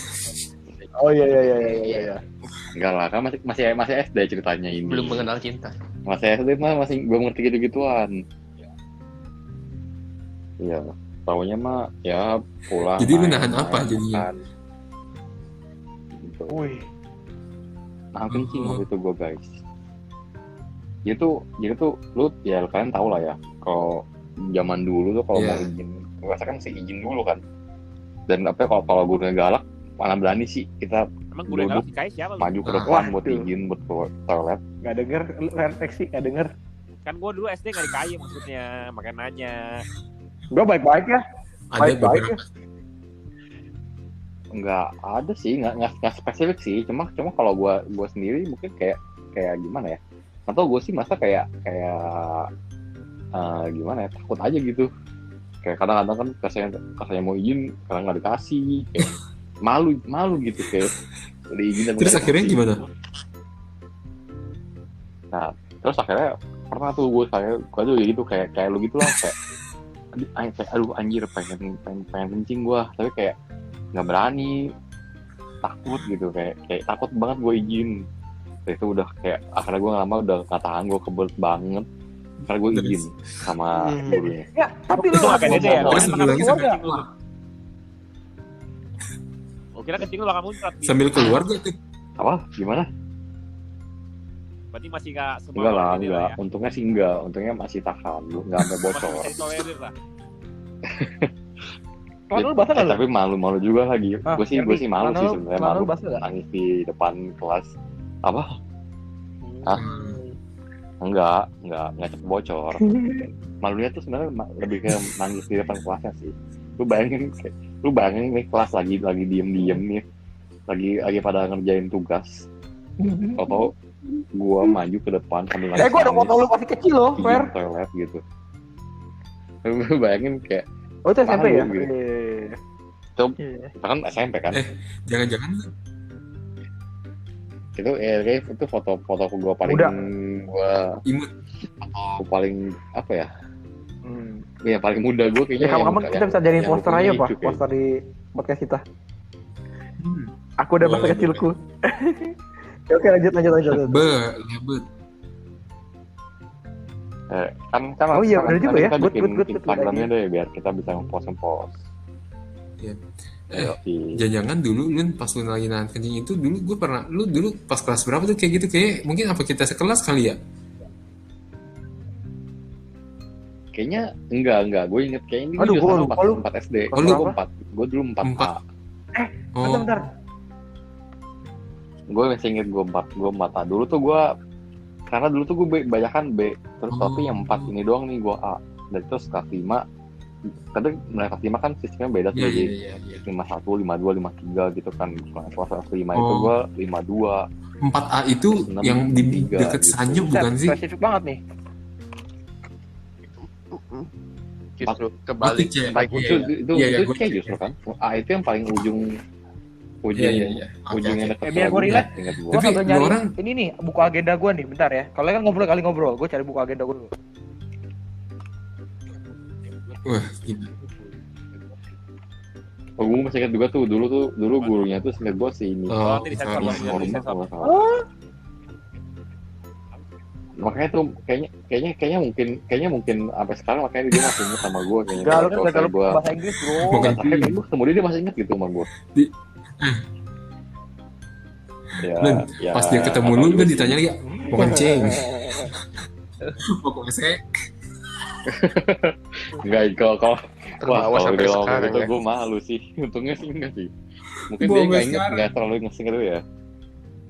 Speaker 3: oh iya.
Speaker 2: Enggak lah, kan masih SD ceritanya ini.
Speaker 4: Belum mengenal cinta.
Speaker 2: Masih SD mah masih belum ngerti gitu-gituan. Iya, taunya mah ya pulang.
Speaker 1: Jadi lu nahan apa jadinya?
Speaker 2: makan. Gitu.
Speaker 3: Wih.
Speaker 2: Nahan kencing waktu itu gue guys. Jadi tuh lu ya kalian tau lah ya, kalau zaman dulu tuh kalau
Speaker 1: Iya.
Speaker 2: mau izin, biasa kan mesti izin dulu kan. Dan apa ya, kalau gurunya galak, mana berani sih kita
Speaker 5: Emang gue udah
Speaker 2: duduk
Speaker 5: si Kai siapa lu?
Speaker 2: maju ke
Speaker 1: Ah.
Speaker 2: depan buat
Speaker 3: Waduh.
Speaker 2: izin buat ke toilet.
Speaker 3: Gak denger, lu refleksi gak denger.
Speaker 5: Kan gue dulu SD gak di Kai maksudnya, makanya nanya.
Speaker 3: Gue baik-baik ya.
Speaker 1: Ada
Speaker 3: Baik-baik
Speaker 1: beberapa.
Speaker 2: Nggak ada sih, nggak spesifik sih. Cuma kalau gue sendiri mungkin kayak gimana ya? Atau gue sih masa kayak gimana ya, takut aja gitu. Kayak kadang-kadang kan kasanya mau izin, kadang nggak dikasih. Kayak malu gitu kayak udah izin tapi
Speaker 1: Terus
Speaker 2: nggak
Speaker 1: akhirnya
Speaker 2: dikasih.
Speaker 1: gimana?
Speaker 2: Terus akhirnya pernah tuh gue tuh gitu kayak lu gitu lah, kayak aduh anjir pengen kencing gue, tapi kayak nggak berani, takut gitu, kayak takut banget gue izin. Terus itu udah kayak akhirnya gue lama udah nggak tahan, gue kebelet banget karena gue izin sama gurunya.
Speaker 3: Ya, tapi lu
Speaker 5: Itu agak Dede ya?
Speaker 1: Oh,
Speaker 5: Kan
Speaker 1: sebelum
Speaker 5: makan
Speaker 1: lagi
Speaker 5: keluarga.
Speaker 1: sambil keluar.
Speaker 5: Oh kira kencing lu gak muncrat.
Speaker 1: Sambil keluar gak tuh?
Speaker 2: Apa gimana?
Speaker 5: Berarti masih gak semua
Speaker 2: Enggak lah,
Speaker 5: orang ini
Speaker 2: enggak.
Speaker 5: ya.
Speaker 2: Untungnya sih enggak. Untungnya masih tahan, lu nggak sampai bocor.
Speaker 5: Masih bisa ditolerir lah.
Speaker 3: Celana lu basah gak lu?
Speaker 2: Tapi malu
Speaker 3: Ah,
Speaker 2: juga lagi. Gue sih malu
Speaker 3: celana
Speaker 2: sih
Speaker 3: lu-
Speaker 2: sebenarnya,
Speaker 3: celana
Speaker 2: malu
Speaker 3: lu basah gak?
Speaker 2: nangis di depan kelas. Apa? Enggak cepet bocor. Malunya tuh sebenarnya lebih ke nangis di depan kelasnya sih. Lu bayangin nih kelas lagi diem nih, lagi pada ngerjain tugas. Atau gua maju ke depan sambil nangis.
Speaker 3: Gue ada foto lu masih kecil loh,
Speaker 2: di
Speaker 3: Fer.
Speaker 2: toilet gitu. Lu bayangin kayak
Speaker 3: Oh itu SMP ya?
Speaker 2: Malu gitu.
Speaker 3: Iya.
Speaker 2: Itu
Speaker 3: Iya.
Speaker 2: kita kan SMP kan.
Speaker 1: Jangan-jangan
Speaker 2: Itu foto gua paling
Speaker 3: Muda.
Speaker 1: imut.
Speaker 2: foto paling apa ya?
Speaker 3: Hmm.
Speaker 2: Ya paling muda gua
Speaker 3: Ya,
Speaker 2: kayaknya.
Speaker 3: kapan-kapan kita bisa jadiin
Speaker 2: yang
Speaker 3: poster
Speaker 2: rupanya
Speaker 3: aja, Pak.
Speaker 2: hijau kayak.
Speaker 3: Poster di podcast kita.
Speaker 1: Hmm.
Speaker 3: Aku udah masa
Speaker 1: Boleh,
Speaker 3: kecilku. Oke, lanjut.
Speaker 1: Lebet.
Speaker 2: Kan
Speaker 3: Oh iya, bener juga ya.
Speaker 2: Kita
Speaker 3: Good,
Speaker 2: bikin
Speaker 3: good.
Speaker 2: Instagramnya deh biar kita bisa ngepost.
Speaker 1: Iya.
Speaker 2: Oke.
Speaker 1: Jangan-jangan dulu lu pas lu lagi nahan kencing itu dulu lu dulu pas kelas berapa tuh kayak gitu, kayak mungkin apa kita sekelas kali ya?
Speaker 2: Kayaknya enggak. Gue inget kayak ini
Speaker 3: Aduh,
Speaker 2: juga
Speaker 3: gua
Speaker 2: sama
Speaker 3: lupa
Speaker 2: pas
Speaker 3: lu.
Speaker 2: 4 SD.
Speaker 3: Oh, lu
Speaker 2: Gue
Speaker 3: apa?
Speaker 2: 4. Gue dulu 4A.
Speaker 1: Empat. Oh,
Speaker 3: Bentar.
Speaker 2: Gue masih inget gue 4A. Dulu tuh gue, karena dulu tuh gue banyakan B. Terus
Speaker 1: Oh.
Speaker 2: tapi yang 4 ini doang nih gue A. Dan terus kelas 5. Tapi mulai kelas 5 kan sistemnya beda tuh.
Speaker 1: iya
Speaker 2: Jadi
Speaker 1: iya iya.
Speaker 2: 51, 52, 53 gitu kan. Kelas 5 itu
Speaker 1: Oh.
Speaker 2: gue 52.
Speaker 1: 4A itu
Speaker 2: Enam,
Speaker 1: yang di
Speaker 2: tiga,
Speaker 1: deket
Speaker 2: gitu.
Speaker 1: Sanyo bukan sih?
Speaker 3: Spesifik banget nih.
Speaker 4: Justru kebalik.
Speaker 1: Oke, Cek.
Speaker 4: Baik,
Speaker 1: Iya,
Speaker 2: Itu
Speaker 1: iya,
Speaker 2: itu
Speaker 1: gue
Speaker 2: kayak
Speaker 1: cek.
Speaker 2: justru kan. A itu yang paling ujung
Speaker 1: Iya iya iya. Oke,
Speaker 2: ujungnya
Speaker 1: oke.
Speaker 2: dekat
Speaker 3: biar gue
Speaker 2: lagunya,
Speaker 3: relate.
Speaker 2: ingat gue.
Speaker 3: Gue
Speaker 1: Tapi
Speaker 3: sambil
Speaker 1: dua
Speaker 3: nyari
Speaker 1: orang-
Speaker 3: ini nih buku agenda gue nih, bentar ya. Kalian kan ngobrol. Gue cari buku agenda gue dulu.
Speaker 1: Wah, gila.
Speaker 2: Oh, gue masih ingat juga tuh dulu gurunya tuh singkat gue sih ini.
Speaker 1: Oh,
Speaker 5: nanti disensor,
Speaker 1: sorry.
Speaker 5: Bang.
Speaker 2: Hormat,
Speaker 5: disensor.
Speaker 2: kalau nggak salah. Makanya tuh kayaknya mungkin sampai sekarang makanya dia masih ingat sama gue kayaknya.
Speaker 3: Gak, lu kan
Speaker 2: Kalau
Speaker 3: gak
Speaker 2: gue
Speaker 3: bahasa Inggris bro.
Speaker 1: Bukan.
Speaker 2: tapi gue kemudian dia masih ingat gitu sama gue. Ya,
Speaker 1: Dan
Speaker 2: ya,
Speaker 1: pas dia ketemu
Speaker 2: apa
Speaker 1: lu
Speaker 2: juga
Speaker 1: kan
Speaker 2: sih.
Speaker 1: ditanya lagi, mau kencing. Pokoknya saya
Speaker 2: Enggak,
Speaker 4: terbawa
Speaker 2: kalau
Speaker 4: sampai
Speaker 2: dia ngomong
Speaker 4: sekarang
Speaker 2: gitu
Speaker 4: ya.
Speaker 2: gue malu sih. Untungnya sih enggak sih. Mungkin
Speaker 1: Gua
Speaker 2: dia
Speaker 1: sampai
Speaker 2: nggak inget,
Speaker 1: sekarang.
Speaker 2: nggak terlalu ngasih gitu ya.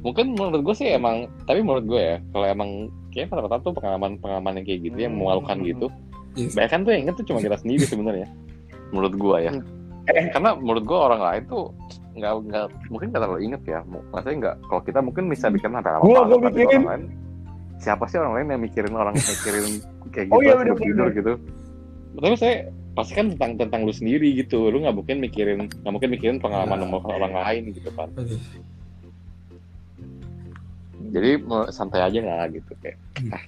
Speaker 2: Mungkin menurut gue sih emang, tapi menurut gue ya, kalau emang kayak rata-rata tuh pengalaman yang kayak gitu yang memalukan gitu,
Speaker 1: Yes.
Speaker 2: banyak kan tuh yang inget tuh cuma kita sendiri sebenarnya. Menurut gue ya. Karena menurut gue orang lain tuh nggak mungkin nggak terlalu inget ya. Maksudnya nggak, kalau kita mungkin bisa bikin sampai
Speaker 3: Gua
Speaker 2: lama, tapi
Speaker 3: mikirin.
Speaker 2: orang lain siapa sih orang lain yang mikirin kayak gitu
Speaker 3: Oh iya,
Speaker 2: sebelum
Speaker 3: bener-bener.
Speaker 2: tidur gitu. Tapi saya pasti kan tentang lu sendiri gitu. Lu nggak mungkin mikirin pengalaman orang lain gitu kan.
Speaker 1: Aduh.
Speaker 2: Jadi santai aja lah gitu, kayak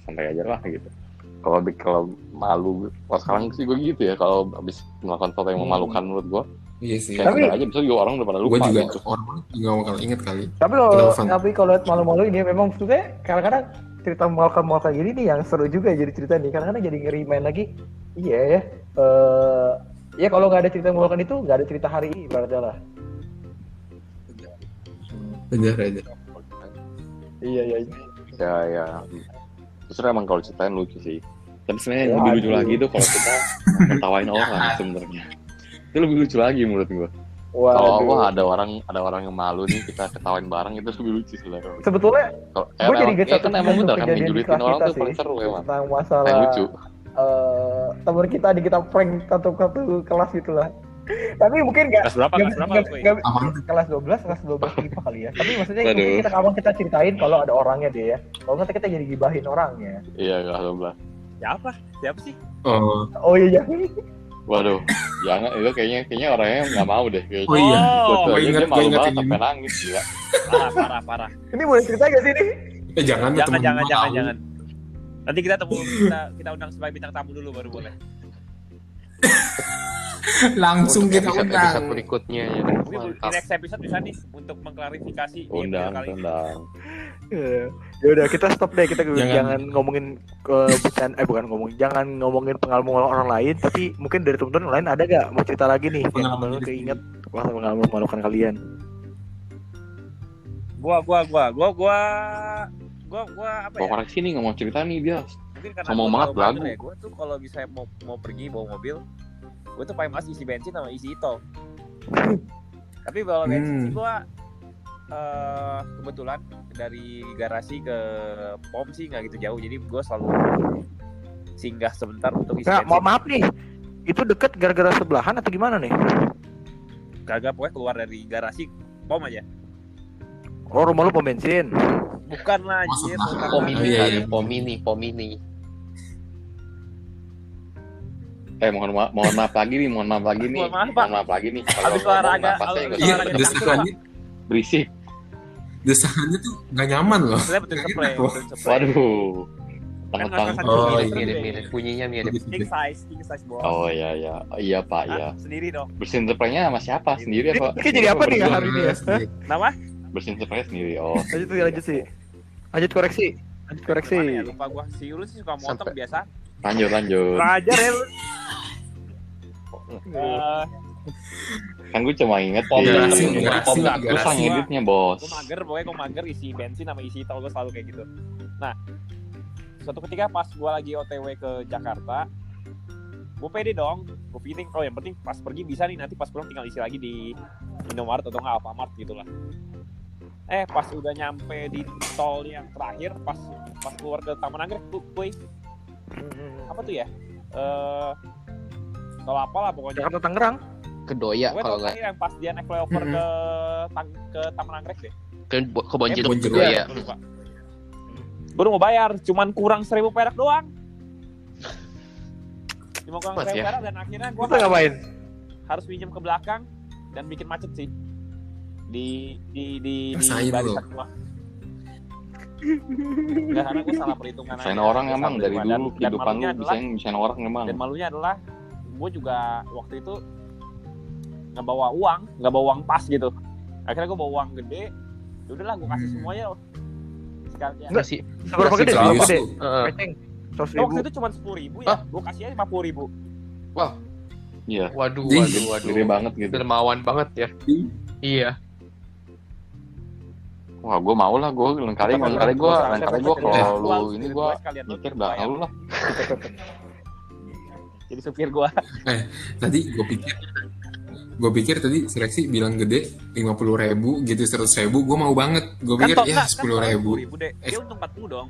Speaker 2: santai aja lah gitu. Kalau malu, kalau sekarang sih gue gitu ya, kalau habis melakukan sesuatu yang memalukan menurut gue,
Speaker 1: Iya sih.
Speaker 2: kayak
Speaker 3: Tapi-
Speaker 2: santai aja, bisa juga orang udah pada
Speaker 1: Gue
Speaker 2: lupa
Speaker 1: juga
Speaker 2: gitu.
Speaker 1: orang juga gak bakal inget kali.
Speaker 3: Tapi kalau lihat malu-malu ini memang maksudnya kadang-kadang cerita malu-malu gini nih yang seru juga jadi cerita nih. Kadang-kadang jadi ngerimain lagi. Iya ya. Ya kalau nggak ada cerita malukan itu nggak ada cerita hari ini berarti lah.
Speaker 1: Bener aja.
Speaker 3: Iya.
Speaker 2: Ya. Justru emang kalau ceritain lucu sih. Tapi sebenarnya yang
Speaker 3: Ya,
Speaker 2: lebih lucu
Speaker 3: aduh.
Speaker 2: lagi tuh kalau kita ngetawain orang sebenarnya. Itu lebih lucu lagi menurut gue.
Speaker 3: Waduh.
Speaker 2: Kalau ada orang yang malu nih, kita ketawain bareng, itu lebih lucu sebenarnya.
Speaker 3: Sebetulnya gue jadi
Speaker 2: ya kan emang bener kan,
Speaker 3: kejadian di
Speaker 2: ngejulitin
Speaker 3: kelas
Speaker 2: orang
Speaker 3: kita
Speaker 2: tuh paling
Speaker 3: sih
Speaker 2: seru emang.
Speaker 3: tentang
Speaker 2: Paling
Speaker 3: masalah
Speaker 2: lucu.
Speaker 3: teman kita di kita prank satu kelas gitulah. Tapi mungkin nggak
Speaker 5: Kelas berapa?
Speaker 3: nggak
Speaker 1: Aman.
Speaker 3: kelas 12 IPA kali ya. Tapi maksudnya
Speaker 2: Waduh.
Speaker 3: mungkin kita ceritain kalau ada orangnya deh ya. Kalau nggak kita jadi gibahin orangnya.
Speaker 2: Iya, kelas 12.
Speaker 5: Siapa sih?
Speaker 1: Oh,
Speaker 3: Oh iya.
Speaker 2: Waduh, jangan, itu kayaknya orangnya nggak mau deh. Kayaknya.
Speaker 1: oh iya.
Speaker 2: Gua
Speaker 1: Gua
Speaker 2: aja
Speaker 1: ingat,
Speaker 2: dia
Speaker 1: gua
Speaker 2: malu
Speaker 1: ingat
Speaker 2: banget
Speaker 1: yang
Speaker 2: sampai
Speaker 1: ini.
Speaker 2: nangis gila.
Speaker 5: Parah.
Speaker 3: Ini boleh cerita gak sih ini?
Speaker 1: Jangan temen gua tahu.
Speaker 5: Jangan. Nanti kita kita undang sebagai bintang tamu dulu baru boleh.
Speaker 1: Langsung
Speaker 4: Untuk
Speaker 1: kita
Speaker 4: episode
Speaker 1: undang.
Speaker 4: berikutnya ya.
Speaker 5: Mungkin di
Speaker 4: Mantap.
Speaker 5: next episode bisa nih untuk mengklarifikasi di episode
Speaker 2: Undang.
Speaker 5: kali ini.
Speaker 3: Ya udah kita stop deh, kita
Speaker 1: Jangan.
Speaker 3: jangan ngomongin bukan ngomongin, jangan ngomongin pengalaman orang lain, tapi mungkin dari teman-teman lain ada gak mau cerita lagi nih yang
Speaker 1: Pengalaman
Speaker 3: teman-teman
Speaker 1: diri
Speaker 3: keinget wah pengalaman memalukan kalian.
Speaker 5: Gua apa
Speaker 2: Mau
Speaker 5: ya?
Speaker 2: koreksi nih, nggak mau cerita nih dia.
Speaker 5: Mungkin karena
Speaker 2: Ngomong
Speaker 5: gua
Speaker 2: banget
Speaker 5: terlalu mager
Speaker 2: belagu.
Speaker 5: ya. Gue tuh kalau bisa mau pergi bawa mobil, gue tuh paling mas isi bensin sama isi tol. Tapi bawa bensin sih gue kebetulan dari garasi ke pom sih nggak gitu jauh, jadi gue selalu singgah sebentar untuk isi
Speaker 3: Nah,
Speaker 5: bensin.
Speaker 3: mohon maaf nih, itu deket gara-gara sebelahan atau gimana nih?
Speaker 5: Kagak, pokoknya keluar dari garasi pom aja.
Speaker 3: Oh rumah lu pom bensin.
Speaker 5: Bukan lah anjir.
Speaker 1: Maksud-
Speaker 4: Pom
Speaker 1: Oh,
Speaker 4: ini
Speaker 1: iya,
Speaker 4: kali,
Speaker 1: iya.
Speaker 4: pom ini.
Speaker 2: Mohon maaf lagi nih.
Speaker 5: Mohon maaf, Pak.
Speaker 2: Mohon maaf lagi nih. Kalau
Speaker 5: Habis
Speaker 2: ngomong
Speaker 5: olahraga,
Speaker 2: napasnya
Speaker 5: habis
Speaker 2: nggak
Speaker 1: Iya,
Speaker 5: olahraga
Speaker 2: bisa
Speaker 1: desahannya,
Speaker 2: berisik.
Speaker 1: desahannya tuh gak nyaman loh.
Speaker 5: Sebenarnya betul spray,
Speaker 1: Enak loh.
Speaker 5: betul spray.
Speaker 2: Waduh.
Speaker 5: Kan
Speaker 2: Tentang.
Speaker 5: ngangkat
Speaker 1: Oh,
Speaker 5: sendiri,
Speaker 1: iya.
Speaker 5: terus
Speaker 4: Mirip, bunyinya mirip.
Speaker 5: king size bos.
Speaker 2: Oh iya. Iya Pak,
Speaker 5: Hah?
Speaker 2: iya.
Speaker 5: Sendiri dong.
Speaker 2: Bersihin spraynya sama siapa? Sendiri apa?
Speaker 3: Ini jadi apa nih ya
Speaker 2: berdua?
Speaker 3: hari ini ya? Hah?
Speaker 5: Nama?
Speaker 2: Bersihin spraynya sendiri. Oh.
Speaker 3: Lanjut sih. Lanjut koreksi.
Speaker 5: Gimana ya, lupa gua. Si Ulus sih suka motong
Speaker 4: Sampai-
Speaker 5: biasa.
Speaker 2: Lanjut.
Speaker 5: Kurang ajar ya lu.
Speaker 2: Kan gue cuma inget
Speaker 4: Pom
Speaker 2: di
Speaker 1: garasi,
Speaker 2: gue
Speaker 1: garasi, garasi.
Speaker 2: sang editnya bos.
Speaker 5: Gue mager isi bensin sama isi tol, gue selalu kayak gitu. Nah, suatu ketika pas gue lagi OTW ke Jakarta, gue pede dong, gue feeling, oh yang penting pas pergi bisa nih, nanti pas pulang tinggal isi lagi di Indomaret atau nggak Alfamart gitu lah. Pas udah nyampe di tol yang terakhir, pas keluar ke Taman Anggrek, boy, apa tuh ya? Tol apa lah pokoknya.
Speaker 3: Jakarta Tangerang.
Speaker 4: Kedoya
Speaker 5: Gue
Speaker 4: kalau
Speaker 5: tol
Speaker 4: nggak
Speaker 5: terakhir yang pas dia naik flyover ke Taman Anggrek deh.
Speaker 4: ke Bonjeruk
Speaker 1: Bonjeruk.
Speaker 4: Kedoya.
Speaker 5: Gue udah mau bayar, cuman kurang 1.000 perak doang. Cuma kurang
Speaker 4: Mas
Speaker 5: 1.000
Speaker 4: ya.
Speaker 5: perak dan akhirnya gue
Speaker 3: Kita ngapain?
Speaker 5: harus pinjam ke belakang dan bikin macet sih di
Speaker 1: Rasain
Speaker 5: barisan
Speaker 1: lu.
Speaker 5: gua. Enggak, karena gue salah perhitungan
Speaker 2: Bisain
Speaker 5: aja.
Speaker 2: orang
Speaker 5: Gua
Speaker 2: emang
Speaker 5: salah
Speaker 2: dari
Speaker 5: perhitungan.
Speaker 2: dulu
Speaker 5: Dan
Speaker 2: kehidupan
Speaker 5: malunya
Speaker 2: lu
Speaker 5: adalah,
Speaker 2: bisain orang emang.
Speaker 5: dan malunya adalah gue juga waktu itu nggak bawa uang pas gitu. Akhirnya gue bawa uang gede, ya udahlah gue kasih semuanya loh. Sekalian.
Speaker 3: Enggak
Speaker 4: sih.
Speaker 3: Seberapa gede?
Speaker 1: Serius
Speaker 3: Seberapa gede?
Speaker 1: lu.
Speaker 3: Peceng. 100.000.
Speaker 5: Ya, waktu itu cuma 10.000 ya, gue kasih aja 50.000.
Speaker 2: Iya.
Speaker 4: Waduh.
Speaker 2: Gede banget gitu.
Speaker 4: Dermawan banget ya. Iya.
Speaker 2: Wah, gue mau lah, gue lain kali
Speaker 5: Gua
Speaker 2: kalau lu
Speaker 5: sekalian
Speaker 2: ini gue
Speaker 5: sekalian
Speaker 2: nyetir belakang lu lah.
Speaker 5: jadi supir gue.
Speaker 1: Tadi gue pikir tadi seleksi bilang gede 50.000 gitu 100.000, gue mau banget. Gue pikir ya 10.000.
Speaker 5: Dia untung 40 dong.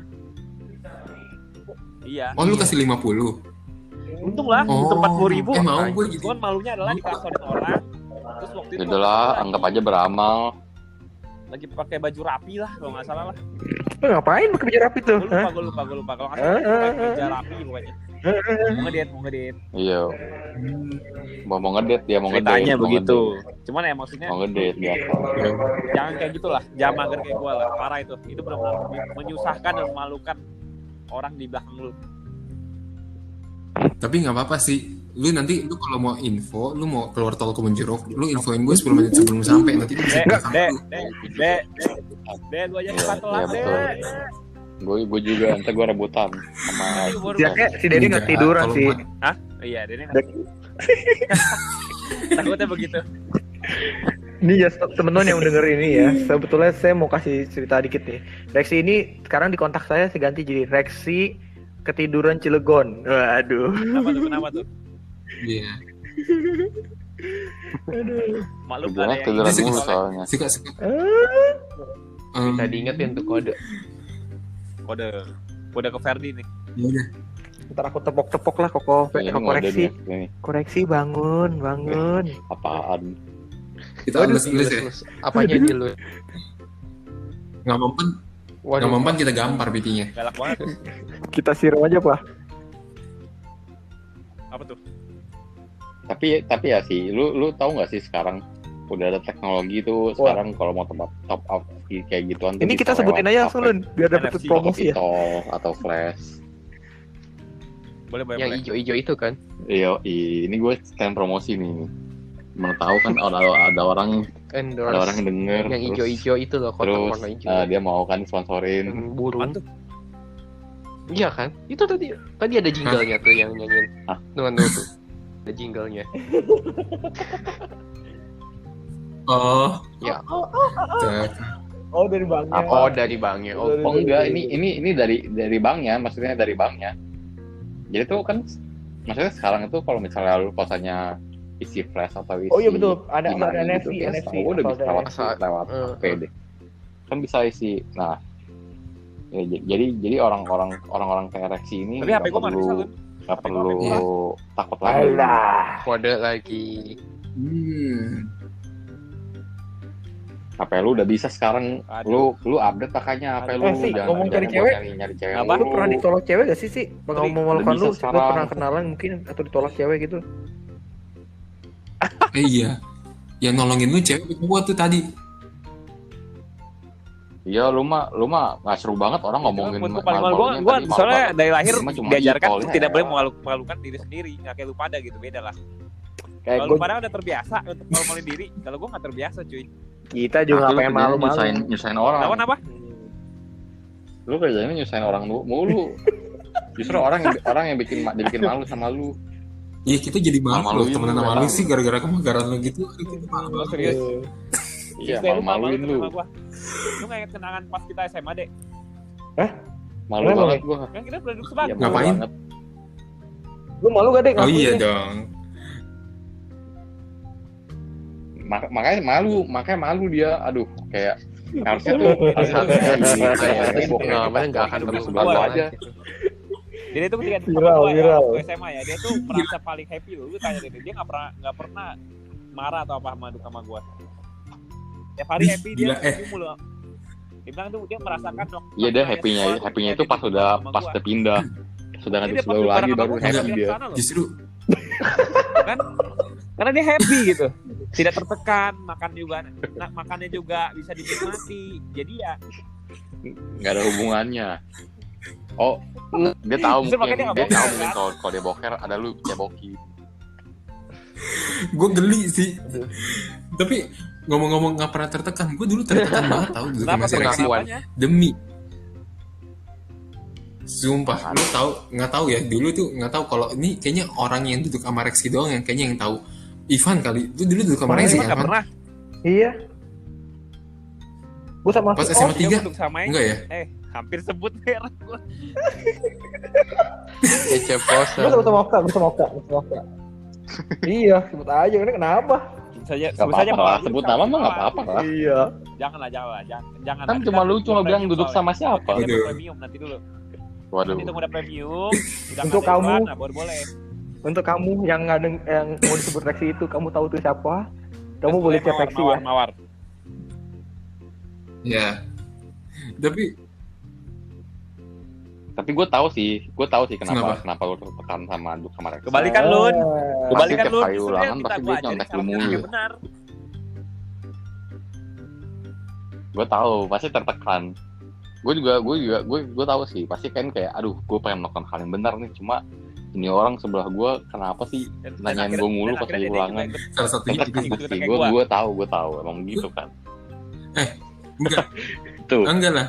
Speaker 5: Iya.
Speaker 1: Oh lu kasih 50?
Speaker 5: Untung lah, untung 40.000.
Speaker 1: Mau gue gitu.
Speaker 5: Cuman malunya adalah dikasorin orang. Terus waktu itu
Speaker 2: Udahlah, anggap aja beramal.
Speaker 5: lagi pakai baju rapi lah kalau nggak salah lah.
Speaker 3: Lu ngapain pakai baju rapi tuh?
Speaker 5: Gue lupa. Kalau nggak salah pakai meja rapi pokoknya. Mau ngedate.
Speaker 2: Iya. Mau ngedate dia, mau ngedate.
Speaker 5: Ceritanya
Speaker 2: mau
Speaker 5: begitu.
Speaker 2: ngedate.
Speaker 5: Cuman ya maksudnya
Speaker 2: Mau ngedate biasa.
Speaker 5: jangan kayak gitulah. Jangan mager kayak gue lah. Parah itu. Itu benar-benar menyusahkan dan memalukan orang di belakang lu.
Speaker 1: Tapi nggak apa-apa sih. Lu nanti lu kalau mau info, lu mau keluar tol Kebun Jeruk, lu infoin gue 10 menit sebelum sampai, nanti lu bisa belakang lu.
Speaker 5: Dek, lu aja nggak telat,
Speaker 2: Iya, betul.
Speaker 5: Dek.
Speaker 2: Gue juga nanti gue rebutan sama
Speaker 3: Ya kayak si Denny nggak tiduran
Speaker 1: Kalau
Speaker 3: sih.
Speaker 1: mau-
Speaker 5: Hah? Iya, dia nih. Takutnya begitu.
Speaker 3: Ini ya teman-teman yang denger ini ya. Sebetulnya saya mau kasih cerita dikit nih. Reksi ini sekarang di kontak saya ganti jadi Reksi ketiduran Cilegon. Waduh.
Speaker 5: Kenapa tuh?
Speaker 1: Iya.
Speaker 5: Maklum
Speaker 2: Tujuannya
Speaker 5: ada yang
Speaker 2: tiduran
Speaker 1: Ini
Speaker 2: mulu
Speaker 1: suka-
Speaker 2: soalnya.
Speaker 1: Suka.
Speaker 4: Tadi ingetin tuh kode.
Speaker 5: kode ke Ferdi nih.
Speaker 1: Ya udah.
Speaker 3: Ntar aku tepok-tepok lah koko
Speaker 2: Ini
Speaker 3: koreksi.
Speaker 2: ngode nih.
Speaker 3: Koreksi bangun.
Speaker 2: Apaan?
Speaker 1: Kita les ya.
Speaker 4: Apanya dulu?
Speaker 1: Nggak mempan kita gampar pipinya.
Speaker 5: Galak banget.
Speaker 3: Kita siram aja Pak.
Speaker 5: Apa tuh?
Speaker 2: Tapi ya sih, lu tahu nggak sih sekarang udah ada teknologi tuh sekarang kalau mau tempat top up kayak gituan tuh
Speaker 3: Ini kita
Speaker 2: bisa
Speaker 3: sebutin
Speaker 2: lewat
Speaker 3: aja
Speaker 2: HP,
Speaker 3: Sulun biar dapat
Speaker 5: NFC,
Speaker 3: promosi ya.
Speaker 2: tol atau flash.
Speaker 5: Boleh.
Speaker 4: Yang ijo-ijo itu kan?
Speaker 2: Iya, ini gue stand promosi nih. Mana tahu kan ada orang
Speaker 4: Endorse.
Speaker 2: yang denger
Speaker 4: Yang
Speaker 2: terus-
Speaker 4: ijo-ijo itu loh, kotak
Speaker 2: terus
Speaker 4: warna hijau.
Speaker 2: dia mau kan sponsorin.
Speaker 4: Yang
Speaker 5: Apaan
Speaker 4: burung.
Speaker 5: tuh?
Speaker 4: Iya kan? Itu tadi ada jinglenya tuh yang nyanyiin.
Speaker 2: Hah?
Speaker 4: Tuh tuh. Ada jinglenya.
Speaker 1: Oh.
Speaker 4: Ya.
Speaker 3: Oh dari banknya.
Speaker 4: Oh dari banknya. Oh,
Speaker 2: Oh enggak, ini dari banknya, maksudnya dari banknya. Jadi tuh kan maksudnya sekarang itu kalau misalnya lu kosannya isi flash atau isi
Speaker 3: Oh iya betul, ada
Speaker 2: email
Speaker 3: NFC,
Speaker 2: gitu, kan,
Speaker 3: NFC.
Speaker 2: setahu gue udah bisa lewat
Speaker 4: NFC.
Speaker 2: lewat HP deh. Kan bisa isi. Nah, ya, jadi orang-orang kayak Reksi ini
Speaker 5: Tapi HP gue mana bisa lu?
Speaker 2: nggak
Speaker 5: HP
Speaker 2: perlu
Speaker 5: gua
Speaker 2: takut lagi.
Speaker 4: kode lagi.
Speaker 2: HP lu udah bisa sekarang.
Speaker 5: Aduh.
Speaker 2: Lu update makanya HP lu.
Speaker 3: Sih,
Speaker 2: Jangan
Speaker 3: ngomong cari
Speaker 2: buat
Speaker 3: cewek.
Speaker 2: nyari cewek.
Speaker 5: Apa?
Speaker 3: Lu pernah ditolak cewek gak sih? Pengalaman memalukan
Speaker 2: udah bisa
Speaker 3: lu, lu
Speaker 2: sekarang.
Speaker 3: pernah kenalan mungkin atau ditolak cewek gitu?
Speaker 1: Iya. Yang nolongin lu cewek gua tuh tadi.
Speaker 2: Iya, lu mah nggak seru banget orang ngomongin
Speaker 5: Gue soalnya dari lahir diajarkan untuk tidak boleh memalukan diri sendiri, nggak kayak lu pada gitu, beda lah.
Speaker 3: Kayak
Speaker 5: Kalau lu pada udah terbiasa untuk malu-maluin diri, kalau gue nggak terbiasa cuy.
Speaker 3: kita juga nggak pengen malu-malu.
Speaker 2: nyusahin orang.
Speaker 5: Lawan apa?
Speaker 2: Lu kerjanya nyusahin orang mulu. Justru orang yang bikin malu sama lu.
Speaker 1: Iya kita jadi malu loh
Speaker 2: Malu-maluin
Speaker 1: temenan
Speaker 2: lu,
Speaker 1: sama lu
Speaker 2: malu.
Speaker 1: sih gara-gara kemagaran lu gitu. Aduh, kita malu banget.
Speaker 5: Serius.
Speaker 2: Iya,
Speaker 5: Lu
Speaker 2: malu-maluin
Speaker 5: malu
Speaker 2: lu.
Speaker 5: sama gua. Lu nggak inget kenangan pas kita SMA dek?
Speaker 2: Malu
Speaker 3: Kenapa,
Speaker 2: banget gua.
Speaker 5: Kan kita pernah duduk
Speaker 2: Iya,
Speaker 5: sebangku.
Speaker 2: malu
Speaker 1: Ngapain?
Speaker 2: banget.
Speaker 3: Lu malu gak deh?
Speaker 1: Oh iya dong.
Speaker 2: Makanya malu dia. Aduh, kayak harusnya tuh harusnya
Speaker 4: Pengalaman nggak akan
Speaker 2: sebelah
Speaker 4: berubah
Speaker 2: gua aja.
Speaker 5: Jadi itu ketika
Speaker 3: Viral,
Speaker 5: gua ya,
Speaker 3: viral.
Speaker 5: waktu SMA ya, dia tuh merasa paling happy loh. Lu tanya deh, dia nggak pernah marah atau apa sama gua. Tiap hari happy dia,
Speaker 1: Gila,
Speaker 5: happy mulu. Dia bilang tuh dia merasakan dong.
Speaker 2: Iya, dia happy-nya itu pas udah pindah. Sudah
Speaker 5: Jadi
Speaker 2: nggak
Speaker 5: dia
Speaker 2: sebelah
Speaker 5: pas
Speaker 2: lagi
Speaker 5: bareng
Speaker 2: baru
Speaker 5: sama gua,
Speaker 2: happy
Speaker 5: dia
Speaker 2: dia.
Speaker 5: kesana loh.
Speaker 1: Justru
Speaker 5: Kan karena dia happy gitu, tidak tertekan, makannya juga bisa dinikmati. Jadi ya
Speaker 2: Nggak ada hubungannya. Oh, dia tahu
Speaker 5: Justru
Speaker 2: mungkin
Speaker 5: makanya dia nggak boker, kan?
Speaker 2: kalau dia boker ada lu ceboki.
Speaker 1: gue geli sih. Tapi ngomong-ngomong nggak pernah tertekan, gue dulu tertekan banget tau dulu
Speaker 5: kenapa
Speaker 1: masih Reksi.
Speaker 5: pengakuannya?
Speaker 1: Demi sumpah, lu tahu nggak tahu ya dulu tuh nggak tahu kalau ini kayaknya orang yang duduk sama Reksi doang yang kayaknya yang tahu. Ivan kali itu dulu duduk sama Reksi
Speaker 5: Emang
Speaker 1: kan?
Speaker 5: nggak pernah.
Speaker 3: Iya. Gue sama
Speaker 1: Pas
Speaker 3: si
Speaker 1: SMA
Speaker 3: Os.
Speaker 1: tiga
Speaker 5: Untuk samanya.
Speaker 1: enggak ya?
Speaker 5: Hampir sebut merah gua.
Speaker 3: Gue sama Okta. Iya, sebut aja. Ini kenapa?
Speaker 2: Gak apa-apa lah, sebut nama mah gak apa-apa lah.
Speaker 3: Iya.
Speaker 5: Jangan. Jangan.
Speaker 2: Kan cuma lucu bilang duduk sama siapa.
Speaker 1: Waduh.
Speaker 5: Premium nanti dulu.
Speaker 2: Waduh.
Speaker 5: Nanti udah premium, udah
Speaker 3: Untuk
Speaker 5: nggak ada
Speaker 3: kamu.
Speaker 5: iklan, nah baru boleh.
Speaker 3: Untuk kamu yang mau disebut Rexy itu, kamu tahu itu siapa? Kamu boleh cek Rexy ya.
Speaker 5: Mawar.
Speaker 1: Ya.
Speaker 2: Tapi gue tahu sih
Speaker 1: Kenapa?
Speaker 2: kenapa lu tertekan sama Duk sama Rex.
Speaker 5: Kebalikan Lun. Kebalikan
Speaker 2: tiap
Speaker 5: Lun.
Speaker 2: kali
Speaker 5: Justru
Speaker 2: ulangan
Speaker 5: yang
Speaker 2: pasti
Speaker 5: kita
Speaker 2: dia
Speaker 5: gua ajarin
Speaker 2: nyontek
Speaker 5: salah
Speaker 2: lu
Speaker 5: satu
Speaker 2: mulu.
Speaker 5: yang benar.
Speaker 2: Gue tahu pasti tertekan. Gue tahu sih pasti kan kayak aduh gue pengen melakukan hal yang benar nih cuma ini orang sebelah gue kenapa sih
Speaker 5: Dan
Speaker 2: nanyain
Speaker 5: akhirnya-
Speaker 2: gue mulu
Speaker 5: dan
Speaker 2: pas
Speaker 5: akhirnya
Speaker 2: lagi
Speaker 5: dia
Speaker 2: ulangan.
Speaker 5: juga
Speaker 1: Salah satunya
Speaker 5: ikut-
Speaker 1: itu
Speaker 5: ikut-
Speaker 2: Pasti
Speaker 5: kayak gua.
Speaker 2: gue tahu emang gitu kan.
Speaker 1: enggak
Speaker 2: Tuh.
Speaker 1: enggak lah.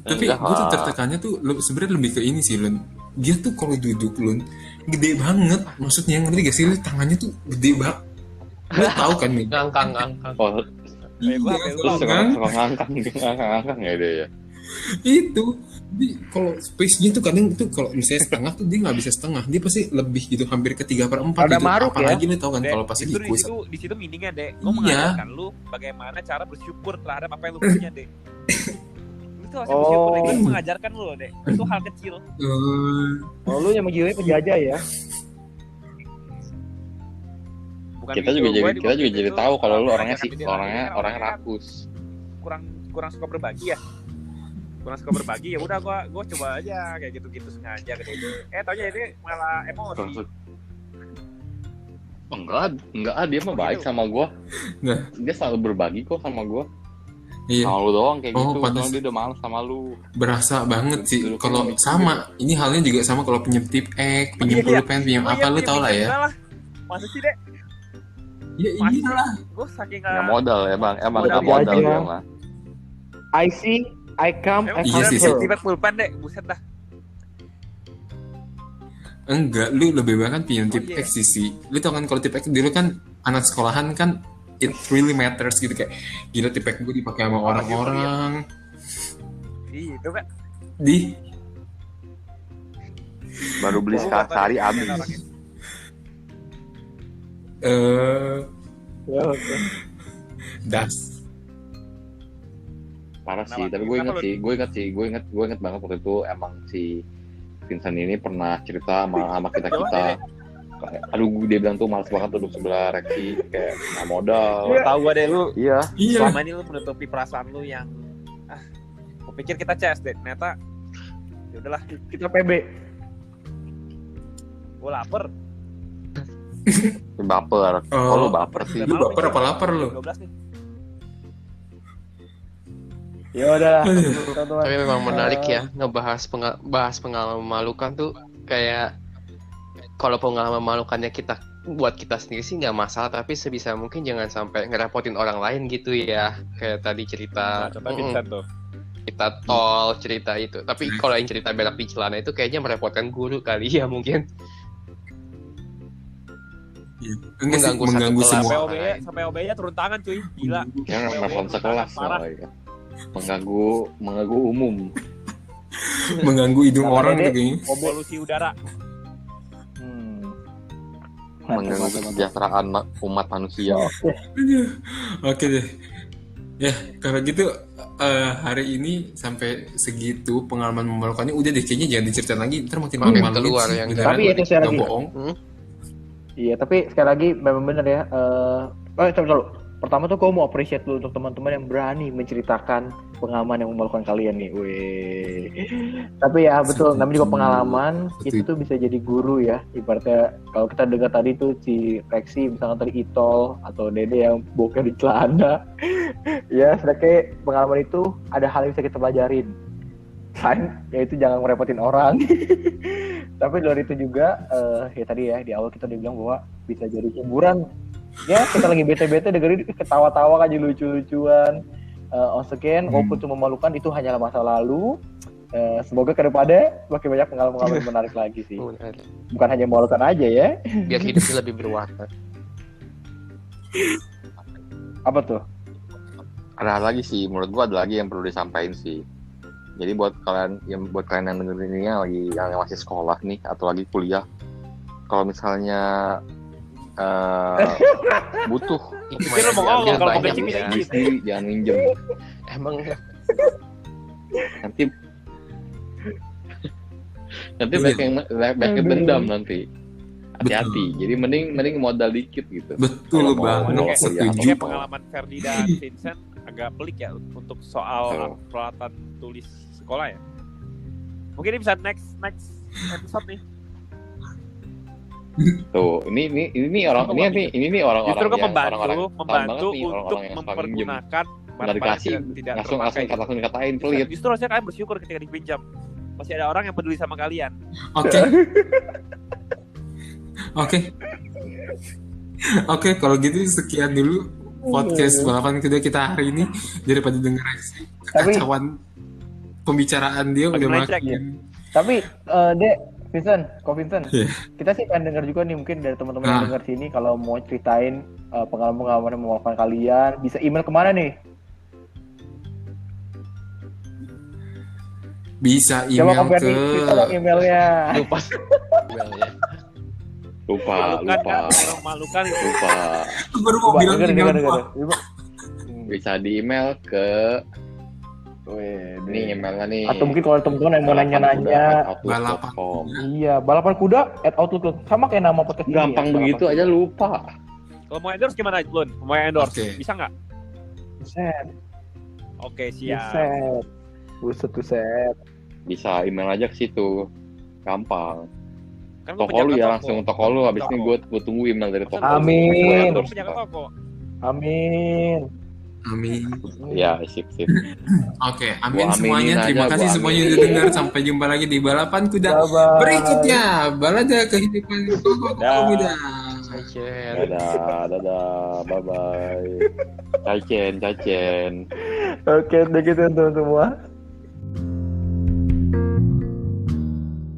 Speaker 1: Tapi
Speaker 2: Enggak
Speaker 1: gue tuh
Speaker 2: lah.
Speaker 1: tertekannya tuh sebenarnya lebih ke ini sih, Lun. Dia tuh kalau duduk, Lun, gede banget. Maksudnya ngerti gak sih, Lun? Tangannya tuh gede banget. Lu tahu kan nih?
Speaker 4: Ngangkang.
Speaker 2: Oh,
Speaker 5: Kayak gua,
Speaker 1: Iya,
Speaker 5: kayak
Speaker 2: terus
Speaker 5: gua.
Speaker 2: suka ngangkang ya dia ya.
Speaker 1: itu kalau space-nya tuh kadang itu kalau misalnya setengah tuh dia nggak bisa setengah, dia pasti lebih gitu, hampir ke 3/4
Speaker 3: Ada
Speaker 1: gitu.
Speaker 3: maruk ya?
Speaker 1: Apalagi lu tau kan
Speaker 5: Dek,
Speaker 1: kalau pas di
Speaker 5: justru
Speaker 1: kuis
Speaker 5: di situ meaningnya, Dek. Gue
Speaker 1: Iya.
Speaker 5: mengajarkan lu bagaimana cara bersyukur terhadap apa yang lu punya, Dek. Itu harusnya
Speaker 3: Oh.
Speaker 5: bersyukur, Dek. Gue mengajarkan lu, Dek. Itu hal kecil.
Speaker 3: Oh, lu yang jiwanya penjajah ya?
Speaker 5: Bukan
Speaker 2: Kita
Speaker 5: gitu.
Speaker 2: juga
Speaker 5: Gua
Speaker 2: jadi
Speaker 5: di
Speaker 2: kita
Speaker 5: waktu
Speaker 2: juga
Speaker 5: itu
Speaker 2: jadi tahu kalau lu orangnya
Speaker 5: mengajarkan
Speaker 2: sih
Speaker 5: dia
Speaker 2: orangnya
Speaker 5: orangnya kan
Speaker 2: rakus.
Speaker 5: kurang suka berbagi ya. Kurang suka berbagi ya udah gua coba aja kayak gitu-gitu sengaja gitu. Taunya ini malah emosi.
Speaker 2: Enggak, dia mah baik sama gua.
Speaker 1: Nah.
Speaker 2: Dia selalu berbagi kok sama gua.
Speaker 1: iya,
Speaker 2: Sama lu doang kayak
Speaker 1: Oh,
Speaker 2: gitu.
Speaker 1: pantes.
Speaker 2: Soalnya dia udah males sama lu.
Speaker 1: berasa banget sih.
Speaker 2: Dulu kan
Speaker 1: Kalau
Speaker 2: kami-
Speaker 1: sama, ini halnya juga sama kalau pinjam tip pinjam
Speaker 5: Iya.
Speaker 1: pulpen, pinjam apa, lu tau lah ya.
Speaker 5: Masa sih, Dek?
Speaker 1: Ya
Speaker 5: Masih.
Speaker 1: iyalah.
Speaker 5: Gue saking
Speaker 2: Nggak modal emang
Speaker 3: Modal
Speaker 2: nggak modal
Speaker 3: aja.
Speaker 2: dia mah.
Speaker 3: I see, I come, I
Speaker 1: Iya sih,
Speaker 3: conquer.
Speaker 5: tiba pulpen, Dek. Buset dah.
Speaker 1: Enggak, lu lebih banyak kan pinjam tip
Speaker 5: iya.
Speaker 1: X sih. Lu tau kan kalau tip X dulu kan anak sekolahan kan it really matters gitu, kayak gila tip X gue dipakai sama orang-orang.
Speaker 5: Iya, itu kan.
Speaker 1: Di
Speaker 2: Baru beli sehari habis.
Speaker 3: Ya, oke.
Speaker 1: das.
Speaker 2: Parah sih,
Speaker 5: Kenapa?
Speaker 2: tapi gue
Speaker 5: Kenapa
Speaker 2: inget banget waktu itu emang si Vincent ini pernah cerita sama kita. Kayak, aduh, dia bilang tuh males banget duduk sebelah Rexy, kayak nggak modal.
Speaker 5: Tahu gue deh lu.
Speaker 2: Iya.
Speaker 1: Iya.
Speaker 5: Selama ini lu menutupi perasaan lu yang gue pikir kita CS, Dek. Ternyata ya udahlah,
Speaker 3: Kita PB.
Speaker 5: gue lapar.
Speaker 2: Baper. Oh, lu baper sih.
Speaker 1: Lu baper apa lapar lu?
Speaker 5: 12 nih.
Speaker 3: Ya udah.
Speaker 4: Tapi memang menarik ya bahas pengalaman memalukan tuh, kayak kalau pengalaman memalukannya kita buat kita sendiri sih nggak masalah, tapi sebisa mungkin jangan sampai ngerepotin orang lain gitu ya. Kayak tadi cerita
Speaker 5: Contoh Vincent tuh.
Speaker 4: cerita tol, cerita itu. Tapi kalau yang cerita berak di celana itu kayaknya merepotkan guru kali ya mungkin.
Speaker 1: Enggak sih,
Speaker 4: Mengganggu satu
Speaker 1: mengganggu
Speaker 4: kelas.
Speaker 1: semua.
Speaker 5: Sampai OB-nya turun tangan, cuy. Gila.
Speaker 2: Yang
Speaker 5: Sampai
Speaker 2: nelfon
Speaker 5: OB
Speaker 2: sekelas
Speaker 5: parah.
Speaker 2: malah ya. Mengganggu umum.
Speaker 1: Mengganggu hidung
Speaker 3: Sama
Speaker 1: orang
Speaker 3: Dede.
Speaker 1: tuh kayaknya.
Speaker 5: Polusi udara.
Speaker 2: Mengganggu kesejahteraan umat manusia.
Speaker 1: Aduh. Oke deh. Ya, kalau gitu hari ini sampai segitu pengalaman memalukannya. Udah deh, kayaknya jangan diceritain lagi. Ntar makin
Speaker 4: Makin
Speaker 1: malu-maluin
Speaker 4: keluar
Speaker 1: sih,
Speaker 4: yang
Speaker 1: beneran.
Speaker 3: Tapi itu sekali
Speaker 1: Nggak
Speaker 3: lagi.
Speaker 1: bohong.
Speaker 3: Iya, tapi sekali lagi memang bener ya. Coba. Pertama tuh gue mau appreciate lu untuk teman-teman yang berani menceritakan pengalaman yang memalukan kalian nih. Weh. Tapi ya betul, namanya juga pengalaman. Itu tuh bisa jadi guru ya. Ibaratnya kalau kita dengar tadi tuh si Rexy, misalnya tadi Itol atau Dede yang bokeh di celana. Ya, sedangkan pengalaman itu ada hal yang bisa kita pelajarin. Selain yaitu jangan merepotin orang. Tapi dari itu juga ya tadi ya di awal kita udah bilang bahwa bisa jadi hiburan. Ya kita lagi bete-bete dengerin ketawa-tawa aja lucu-lucuan. Once again, walaupun itu memalukan itu hanyalah masa lalu. Semoga ke depannya makin banyak pengalaman-pengalaman menarik lagi sih. Bukan hanya memalukan aja ya.
Speaker 4: Biar hidupnya lebih berwarna.
Speaker 3: Apa tuh?
Speaker 2: Ada lagi sih, menurut gua ada lagi yang perlu disampaikan sih. Jadi buat kalian yang dengerin ini yang masih sekolah nih atau lagi kuliah, kalau misalnya butuh
Speaker 5: Pikir lo mau ngomong kalau mau
Speaker 4: banyak
Speaker 5: kencing
Speaker 4: ya.
Speaker 5: bisa
Speaker 2: sendiri, jangan minjem.
Speaker 4: Emang
Speaker 2: Nanti banyak yang dendam nanti. Hati-hati. Jadi mending modal dikit gitu.
Speaker 1: Betul
Speaker 2: Kalau mau
Speaker 1: banget,
Speaker 2: kuliah
Speaker 1: setuju.
Speaker 5: Oke,
Speaker 2: atau
Speaker 5: pengalaman Ferdi dan Vincent agak pelik ya untuk soal peralatan tulis sekolah ya. Mungkin ini bisa next episode nih.
Speaker 2: Tuh, ini orang-orang
Speaker 5: Justru kan
Speaker 2: yang
Speaker 5: membantu
Speaker 2: orang-orang nih,
Speaker 5: untuk
Speaker 2: orang-orang yang suka minjem.
Speaker 5: mempergunakan
Speaker 2: Nggak
Speaker 5: barang-barang
Speaker 2: dikasih,
Speaker 5: tidak
Speaker 2: langsung
Speaker 5: terpakai.
Speaker 2: dikatain pelit.
Speaker 5: Justru harusnya kalian bersyukur ketika dipinjam. Masih ada orang yang peduli sama kalian.
Speaker 1: Oke. Oke, kalau gitu sekian dulu podcast balapan kedua kita hari ini. Daripada denger kekacauan pembicaraan dia
Speaker 5: Makin
Speaker 1: udah
Speaker 5: melenceng,
Speaker 1: makin.
Speaker 3: Tapi Vincent, Vincent,
Speaker 1: Iya.
Speaker 3: kita sih pengen dengar juga nih mungkin dari teman-teman yang
Speaker 1: Nah.
Speaker 3: dengar sini kalau mau ceritain pengalaman-pengalaman yang memaafkan kalian, bisa email kemana nih?
Speaker 1: Bisa
Speaker 3: Coba
Speaker 1: email
Speaker 3: Ferdi,
Speaker 1: ke
Speaker 3: cerita dong emailnya.
Speaker 4: lupa emailnya.
Speaker 2: Lupa.
Speaker 5: Memalukan itu.
Speaker 2: Lupa.
Speaker 1: Aku baru mau
Speaker 3: Coba
Speaker 1: bilang email gua.
Speaker 2: Bisa di email ke
Speaker 3: Wih,
Speaker 2: ini emailnya nih.
Speaker 3: atau mungkin kalau teman-teman yang mau nanya-nanya,
Speaker 2: balapan.outlook.com.
Speaker 3: iya, balapan kuda @outlook sama kayak nama podcast ini.
Speaker 2: Gampang
Speaker 3: ya,
Speaker 2: begitu
Speaker 3: Balapan
Speaker 2: aja
Speaker 3: Kuda.
Speaker 2: lupa.
Speaker 5: Kalau mau endorse gimana, Lun? Mau endorse?
Speaker 1: Oke.
Speaker 5: Bisa nggak?
Speaker 3: Buset,
Speaker 5: Oke, siap.
Speaker 3: buset.
Speaker 2: Bisa email aja ke situ. Gampang.
Speaker 5: Kan gua
Speaker 2: Toko lu
Speaker 5: penjaga
Speaker 2: ya,
Speaker 5: toko.
Speaker 2: langsung toko lu. Habis ini gue tunggu email dari toko.
Speaker 3: Amin.
Speaker 5: Gua penjaga toko.
Speaker 3: Amin.
Speaker 1: Amin.
Speaker 2: Ya, sip.
Speaker 1: Oke, amin
Speaker 2: Gua aminin
Speaker 1: semuanya.
Speaker 2: aja,
Speaker 1: Terima kasih
Speaker 2: gua
Speaker 1: semuanya
Speaker 2: aminin.
Speaker 1: udah dengar. Sampai jumpa lagi di balapan kuda
Speaker 3: Bye-bye.
Speaker 1: berikutnya. Balada kehidupan koko
Speaker 5: Dah.
Speaker 1: muda.
Speaker 4: Cacen.
Speaker 2: Dadah, bye-bye. Cacen.
Speaker 3: Oke, udah gitu teman-teman semua.